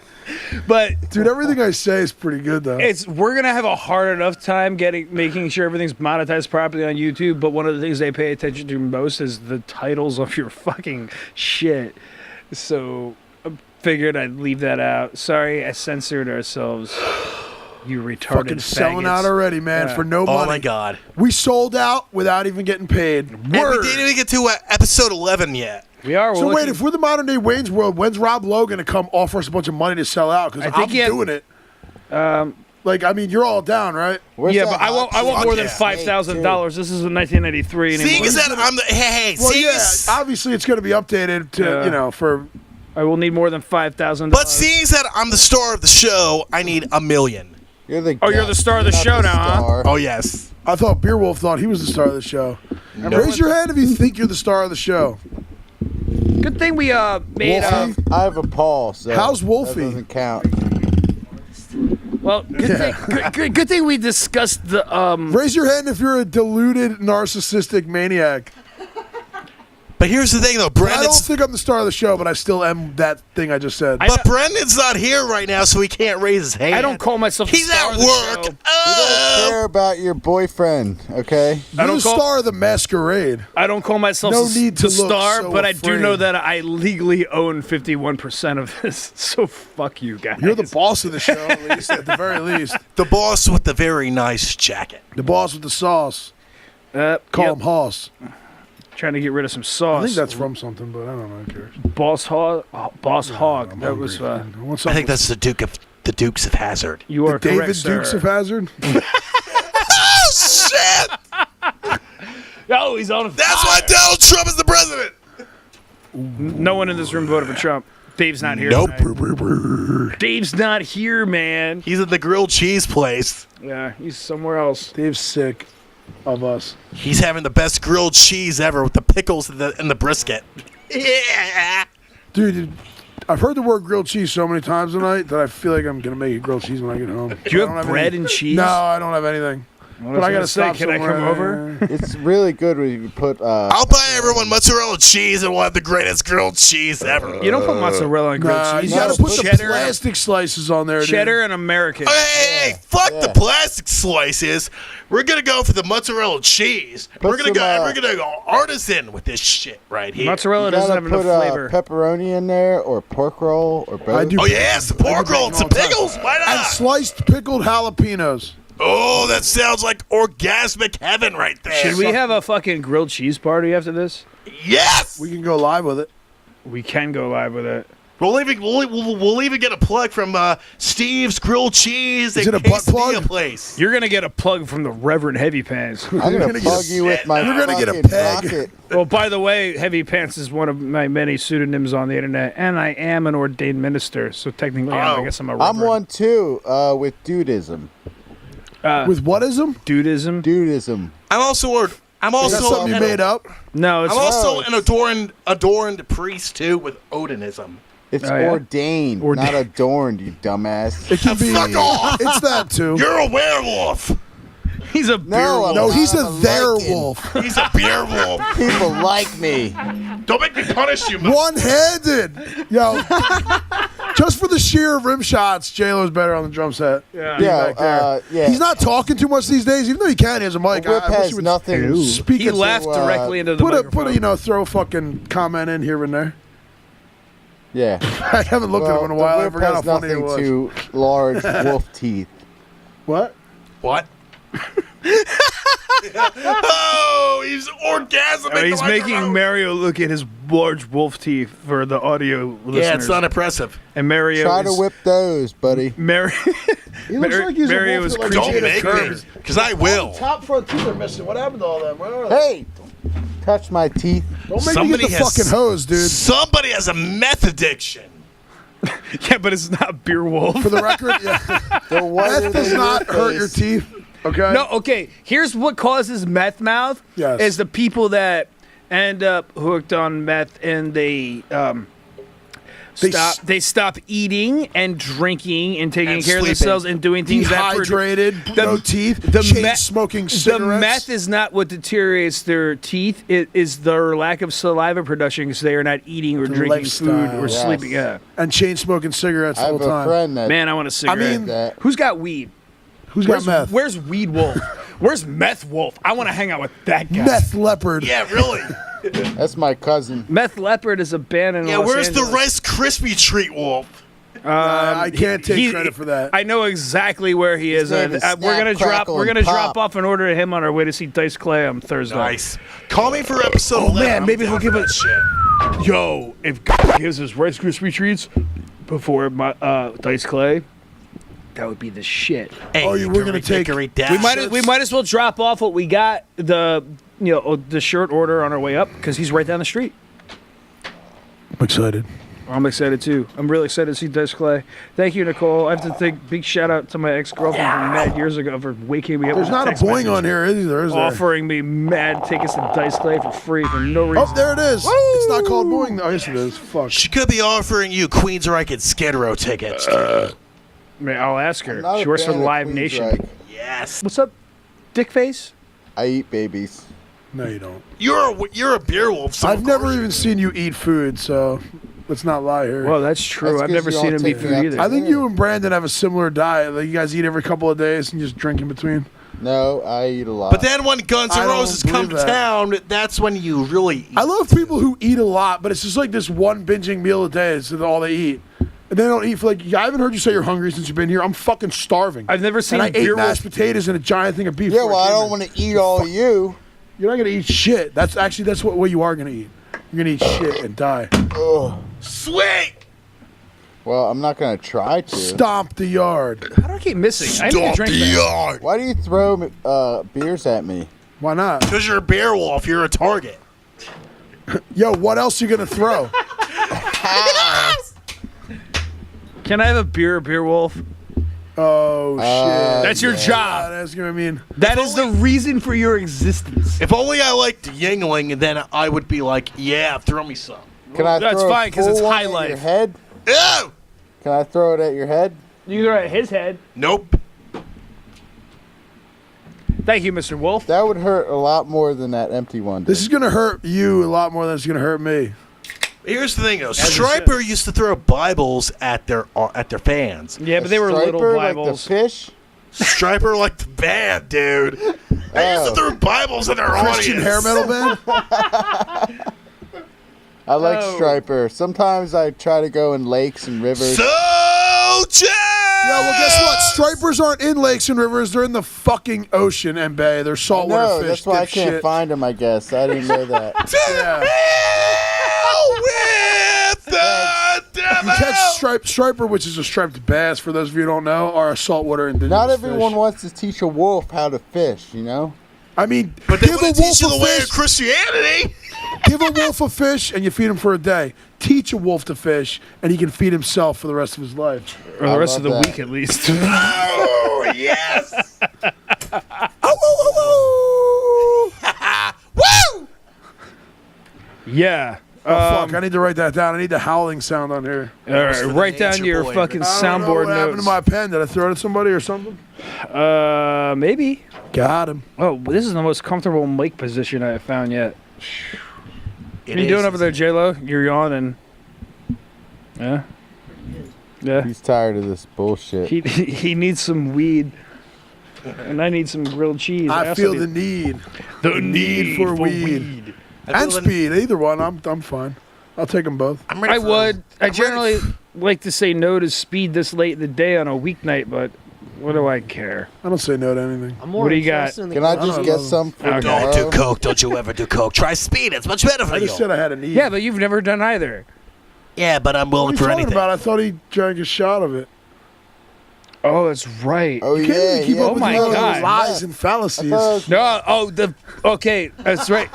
But
Dude, everything I say is pretty good, though.
we're gonna have a hard enough time making sure everything's monetized properly on YouTube. But one of the things they pay attention to most is the titles of your fucking shit. So I figured I'd leave that out. Sorry, I censored ourselves. You retarded
Fucking selling
faggots.
out already, man,
Yeah.
for no money.
Oh my God!
We sold out without even getting paid.
And we didn't even get to episode 11 yet.
We are.
So wait, if we're the modern day Wayne's World, when's Rob Lowe gonna come offer us a bunch of money to sell out? Because
I think
I'm
he had-
doing it. Like, I mean, you're all down, right?
Where's
yeah,
that
but I want
Fuck
more than
yeah.
$5,000. This is in 1993 anymore.
Seeing as that I'm the hey,
Well,
seeing
yeah,
as-
obviously it's gonna be updated to
Yeah.
for.
I will need more than $5,000.
but seeing as that I'm the star of the show, I need $1 million.
You're the
Oh, you're the star of the
not
show now, huh?
star.
Oh yes.
I thought Beerwolf thought he was the star of the show. Raise your hand if you think you're the star of the show.
Good thing we made
Wolfie?
I have a Paul, so
How's Wolfie?
that doesn't count.
well, good thing we discussed the
Raise your hand if you're a deluded narcissistic maniac.
But here's the thing, though,
I don't
Brandon's.
think I'm the star of the show, but I still am that thing I just said.
But Brendan's not here right now, so he can't raise his hand.
I don't call myself
He's
the star
at
of the
work.
show.
We don't care about your boyfriend, okay?
You're
don't
the
call-
star of the masquerade.
I don't call myself
No
the
need to
the
look
star,
so
but I do
afraid.
know that I legally own 51% of this. So fuck you guys.
You're the boss of the show, at least, at the very least.
The boss with the very nice jacket.
The boss with the sauce. Call
Yep.
him Hoss.
Trying to get rid of some sauce.
I think that's from something, but I don't know. Who cares?
Boss Hog. Boss Hog.
I'm
That was.
hungry. I want
I
something
think that's the Dukes of Hazzard.
You are
David
correct, sir.
Dukes of Hazzard.
Oh shit!
Oh, he's on.
That's why Donald Trump is the president.
No one in this room voted for Trump. Dave's not here.
Nope.
tonight. Dave's not here, man.
He's in the grilled cheese place.
Yeah, he's somewhere else.
Dave's sick of us.
He's having the best grilled cheese ever with the pickles and the brisket. Yeah.
Dude, I've heard the word grilled cheese so many times tonight that I feel like I'm going to make a grilled cheese when I get home.
Do you
I don't
have bread
any-
and cheese?
No, I don't have anything. But I gotta stop
Can I come
somewhere.
over?
It's really good when you put.
I'll buy everyone mozzarella cheese and we'll have the greatest grilled cheese ever.
You don't put mozzarella on grilled
Nah,
cheese.
you gotta
No,
put the
cheddar,
plastic slices on there,
cheddar and American.
Hey, fuck the plastic slices. We're gonna go for the mozzarella cheese.
Put
We're gonna
some,
go artisan with this shit right here.
Mozzarella
You
doesn't
gotta
have
put
enough flavor.
pepperoni in there or pork roll or both.
I do.
Oh yes, the pork roll and some pickles. Why
And
not?
sliced pickled jalapenos.
Oh, that sounds like orgasmic heaven right there.
Should we have a fucking grilled cheese party after this?
Yes.
We can go live with it.
We can go live with it.
We'll even get a plug from Steve's Grilled Cheese
Is
and
it a butt
Quesadilla
plug?
place.
You're gonna get a plug from the Reverend Heavy Pants.
I'm gonna
gonna
plug
get
you with my
You're gonna get a
fucking
peg.
rocket.
Well, by the way, Heavy Pants is one of my many pseudonyms on the internet, and I am an ordained minister, so technically, I guess I'm a reverend.
I'm one too. With dudism.
With whatism?
Dudism?
Dudism.
I'm also
Is that something you made up?
No, it's
I'm also
No,
an adorned priest too with Odinism.
It's
Oh, yeah?
ordained, not adorned, you dumbass.
It can be.
Fuck off!
It's that too.
You're a werewolf.
he's a beer
No,
wolf.
I'm
No,
not.
he's a
I'm
there
liking.
wolf.
He's a beer wolf.
People like me.
Don't make me punish you. man.
One-handed. Yo, just for the sheer rim shots, J-Lo's better on the drum set.
Yeah.
Back there.
Yeah.
He's not talking too much these days, even though he can. He has a mic.
Whip
I wish
has
he would
nothing.
speak
He
it to-
laughed directly into the microphone.
throw a fucking comment in here and there.
Yeah.
I haven't looked at him in a while.
The
I
whip
forgot how
has
funny it
nothing
was.
to large wolf teeth.
What?
What? Oh, he's orgasming.
He's
the
making
microphone.
Mario look at his large wolf teeth for the audio listeners.
Yeah, it's not impressive.
And Mario
Try
is,
to whip those, buddy.
Mario,
He looks like he's
Mario
a
is
wolf that, like,
creature
Don't
ate a
make
curve.
me, because I will.
Top front teeth are missing. What happened to all them? Where are they?
Hey, touch my teeth.
Don't make me get the fucking hose, dude.
Somebody has a meth addiction.
Yeah, but it's not beer wolf.
For the record, yeah.
The whiter
Meth does
the
not
wolf
hurt your
is.
teeth. Okay.
No, okay. Here's what causes meth mouth.
Yes.
Is the people that end up hooked on meth and they stop eating and drinking and taking
And
care of
sleeping.
themselves and doing things
Dehydrated, no teeth, chain smoking
The
cigarettes.
meth is not what deteriorates their teeth. It is their lack of saliva production because they are not eating or drinking food
lifestyle.
or
Yes.
sleeping. Yeah.
and chain smoking cigarettes
I
the
have
whole
a
time.
friend that.
Man, I want a cigarette.
mean-
that.
Who's got weed?
Who's got meth?
Where's Weed Wolf? Where's Meth Wolf? I want to hang out with that guy.
Meth leopard.
Yeah, really.
That's my cousin.
Meth Leopard is a band in
Yeah,
Los
where's
Angeles.
the Rice Krispie treat wolf?
I can't take credit for that.
I know exactly where he is.
name is
We're gonna
Snap,
drop.
Crackle,
We're
and
gonna drop
Pop.
off an order to him on our way to see Dice Clay on Thursday.
Nice. Call me for episode 11.
man, maybe
I'm
he'll
down
give
for
us-
that shit.
Yo, if God gives us Rice Krispie treats before my Dice Clay, that would be the shit.
Hey,
Oh, we're gonna take-
Hickory
We might as well drop off what we got the shirt order on our way up because he's right down the street.
I'm excited.
I'm excited too. I'm really excited to see Dice Clay. Thank you, Nicole. I have to think. Big shout out to my ex-girlfriend from mad years ago for waking me up.
There's
with
not a
text
boing
message
on here either, is there?
offering me mad tickets to Dice Clay for free for no reason.
Oh, there it is. It's not called boing though. Yes, it is. Fuck.
She could be offering you Queensryche and Skid Row tickets.
Man, I'll ask her.
Not
She
a
works for
fan of
Live
Queensryche.
Nation.
Yes.
What's up, Dickface?
I eat babies.
No, you don't.
You're a beer wolf. So
I've
of
never
course
even seen you eat food, so let's not lie here.
Well, that's true.
That's
I've
'cause
never
you
seen
don't
him eat
take me
food
out
either.
to-
I think you and Brandon have a similar diet. Like you guys eat every couple of days and just drink in between.
No, I eat a lot.
But then when Guns N'
I don't
Roses come to
believe that.
town, that's when you really eat.
I love people who eat a lot, but it's just like this one binging meal a day. It's all they eat. And they don't eat for like, I haven't heard you say you're hungry since you've been here. I'm fucking starving.
I've never seen
and I ate
beer
mashed
wolf.
potatoes and a giant thing of beef.
yeah,
before
well, I
came
don't
in.
want to eat all of you.
You're not gonna eat shit. That's what you are gonna eat. You're gonna eat shit and die.
Ugh.
Sweet.
Well, I'm not gonna try to.
Stomp the yard.
How do I keep missing? I need to
Stop
drink
the
that.
yard.
Why do you throw beers at me?
Why not?
Because you're a beer wolf. You're a target.
Yo, what else you gonna throw?
Can I have a beer wolf?
Oh shit.
That's your job.
That's gonna mean.
That is the reason for your existence.
If only I liked Yingling, then I would be like, yeah, throw me some.
Can I
That's
throw
fine, 'cause
a
it's
full one
high
at
life.
your head?
Ew.
Can I throw it at your head?
You throw it at his head.
Nope.
Thank you, Mr. Wolf.
That would hurt a lot more than that empty one.
This is gonna hurt you a lot more than it's gonna hurt me.
Here's the thing, though. Striper used to throw Bibles at their fans.
Yeah, but they were little
Striper,
Bibles.
like the fish.
Striper like the band, dude. They used to throw Bibles at their
Christian
audience.
hair metal band.
I like
Oh.
Striper. Sometimes I try to go in lakes and rivers.
So
Yeah, well, guess what? Stripers aren't in lakes and rivers. They're in the fucking ocean and bay. They're saltwater
No,
fish.
that's why I
dipshit.
can't find them, I guess. I didn't know that.
Yeah.
with the devil.
You catch striper, which is a striped bass, for those of you who don't know, are a saltwater indigenous
Not everyone
fish.
wants to teach a wolf how to fish, you know?
I mean,
But they
give a
wouldn't teach
wolf
you
a
the way
fish.
of Christianity.
Give a wolf a fish and you feed him for a day. Teach a wolf to fish and he can feed himself for the rest of his life.
Or the
I
rest of the
love that.
week, at least.
Oh, yes. Woo!
Yeah.
Oh, fuck. I need to write that down. I need the howling sound on here.
All right,
for the
write down
nature
your
boy.
fucking
I don't know
soundboard
what happened
notes.
to my pen. Did I throw it at somebody or something?
Maybe.
Got him.
Oh, this is the most comfortable mic position I have found yet. What are you doing over there, J-Lo? You're yawning. Yeah? Yeah.
He's tired of this bullshit.
He needs some weed. And I need some grilled cheese.
I
also
feel
need-
the need.
the
need for weed. And speed. Either one. I'm fine. I'll take them both.
I'm ready
I
for-
would. I
I'm
generally
ready
like to say no to speed this late in the day on a weeknight, but what do I care?
I don't say no to anything.
I'm more
What do you got?
interested in the
Can I
don't
just
know.
get some for
Okay.
Don't
tomorrow?
do coke. Don't you ever do coke. Try speed. It's much better for
I
you.
just said I had a need.
Yeah, but you've never done either.
Yeah, but I'm
What are
willing
you
for
talking
anything.
about? I thought he drank a shot of it.
Oh, that's right.
Oh,
You can't
yeah.
even keep
yeah.
up with
my
your own
God.
lies and fallacies.
No, okay, that's right.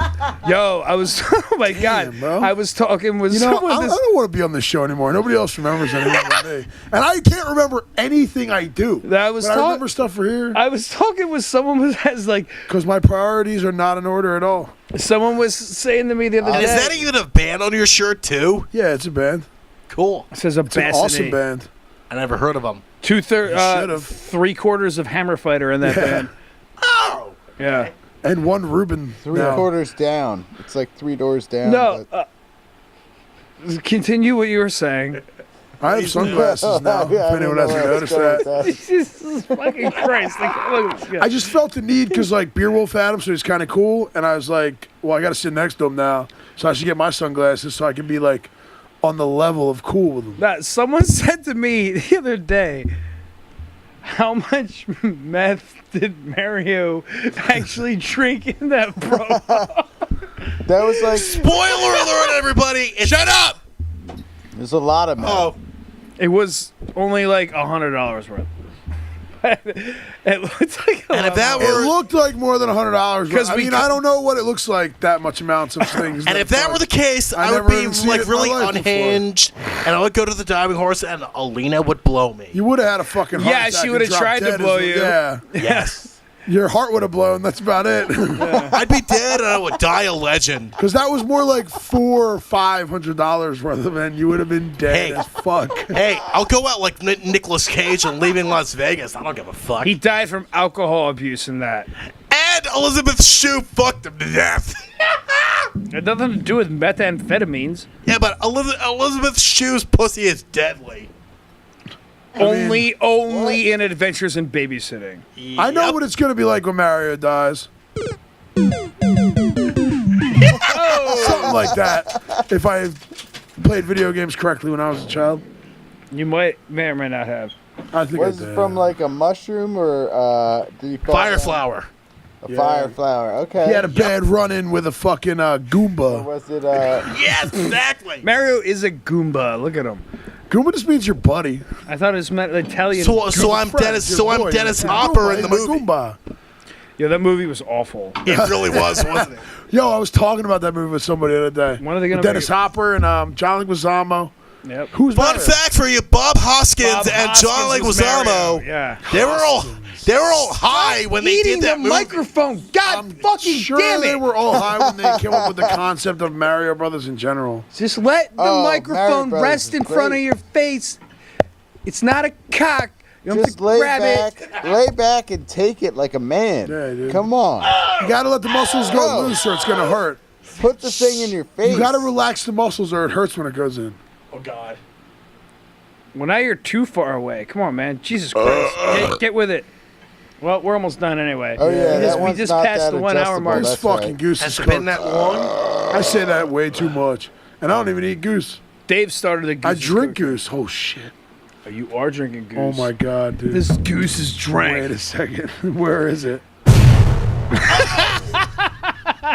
Yo, I was, oh my God.
bro.
I was talking with
You know,
someone
I
this,
don't want to be on this show anymore. Nobody else remembers anything but me. And I can't remember anything I do.
I was
But I
talk-
remember stuff for here
I was talking with someone who has like,
because my priorities are not in order at all.
someone was saying to me the other
And
day.
is that even a band on your shirt too?
Yeah, it's a band.
Cool.
It says a
It's an awesome band.
I never heard of them.
should've.
3/4 of Hammer Fighter in that
Yeah.
band.
Oh.
Yeah.
And one Reuben.
Three
now.
quarters down. It's like 3 doors down.
No.
but-
Continue what you were saying.
I have sunglasses now.
Yeah, I
if anyone
don't
hasn't
know where I was
noticed
going
that.
with
Jesus fucking Christ. Like, look at this guy.
I just felt the need because like Beer Wolf had him, so he's kind of cool. And I was like, well, I got to sit next to him now, so I should get my sunglasses so I can be like on the level of cool with him.
Now, someone said to me the other day, how much meth did Mario actually drink in that bro?
That was like,
Spoiler alert, everybody! Shut up!
there's a lot of men.
Oh,
It was only like $100 worth. It looked like
and if that
It
were
looked like more than $100.
'Cause
I
we
mean,
could-
I don't know what it looks like. That much amounts of things.
and if that were the case,
I
I would
never
be
even seen
like
it in my
really
life before.
unhinged, and I would go to the diving horse, and Alina would blow me.
you would have had a fucking heart
Yeah,
attack
she
and
would've
dropped
tried to
dead
blow
as-
you.
Yeah,
Yes,
your heart would have blown. That's about it.
I'd be dead, and I would die a legend.
Because that was more like $400 or $500 worth of it. And you would have been dead
Hey.
as fuck.
Hey, I'll go out like Nicolas Cage and leaving Las Vegas. I don't give a fuck.
he died from alcohol abuse and that.
And Elizabeth Shue fucked him to death.
It had nothing to do with methamphetamines.
Yeah, but Elizabeth Shue's pussy is deadly.
Only in Adventures in Babysitting.
I know
Yep.
what it's going to be like when Mario dies. Something like that. If I played video games correctly when I was a child.
You may or may not have.
I think
Was
I
it
did.
from like a mushroom or did he fall
Fire
down?
flower.
A fire flower. Okay.
He had a bad run-in with a fucking
Or
Goomba.
was it
Yes, exactly.
Mario is a Goomba. Look at him.
Goomba just means your buddy.
I thought it was meant Italian.
So I'm
Friend,
Dennis.
your
So I'm
boy.
Dennis
Your
Hopper
Goomba.
in the
He's my
movie.
Goomba.
Yeah, that movie was awful.
It really was, wasn't it?
Yo, I was talking about that movie with somebody the other day.
When are they gonna
With Dennis
make it?
Hopper and John Leguizamo.
Yep.
Who's
Fun
Mario?
fact for you: Bob Hoskins
Bob
and John
Hoskins was Mario.
Leguizamo.
Yeah.
They were all high when they
Eating
did that
the
movie.
microphone. God fucking
Sure,
damn it.
they were all high when they came up with the concept of Mario Brothers in general.
Just let the
Oh,
microphone
Mario Brothers
rest
is
in front of
great.
your face. It's not a cock.
Just lay back and take it like a man.
Yeah, dude.
Come on.
You gotta let the muscles go
Bro.
loose or it's gonna hurt.
Put the thing in your face.
You gotta relax the muscles or it hurts when it goes in.
Oh God. Well, now you're too far away. Come on, man. Jesus Christ. Get with it. Well, we're almost done anyway.
Oh, yeah, that
we
one's
just
not
passed
that
the 1 hour
adjustable.
mark.
This
That's
fucking
right.
goose
Has
is
it been
cooked.
that long?
I say that way too much. And I don't even eat goose.
Dave started the goose.
I drink goose. Oh, shit.
Oh, you are drinking goose.
Oh, my God, dude.
This goose is drank.
Wait a second. Where is it?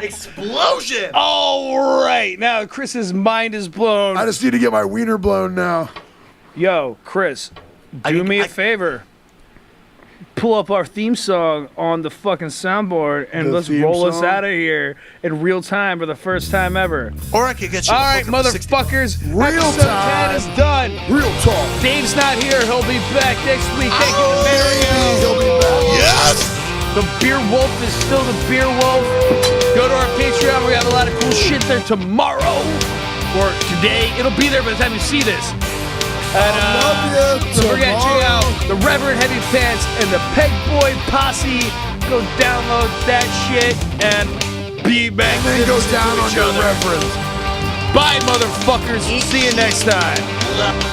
Explosion!
All right. Now, Chris's mind is blown.
I just need to get my wiener blown now.
Yo, Chris, do me a favor. Pull up our theme song on the fucking soundboard and
The
let's
theme
roll us
song?
out of here in real time for the first time ever.
Or I could get you
All
a
right,
hooker for 60 bucks.
motherfuckers.
Real
Episode 10
time.
is done.
Real talk.
Dave's not here. He'll be back next week. Thank you to Mario.
He'll be back.
Yes!
The Beer Wolf is still the Beer Wolf. Go to our Patreon. We have a lot of cool shit there tomorrow. Or today. It'll be there by the time you see this. And,
love you
so we're going to check
tomorrow.
out the Reverend Heavy Pants and the Peg Boy Posse. Go download that shit and be back.
And then go down on
each
your
other.
reverend.
Bye, motherfuckers. See you next time.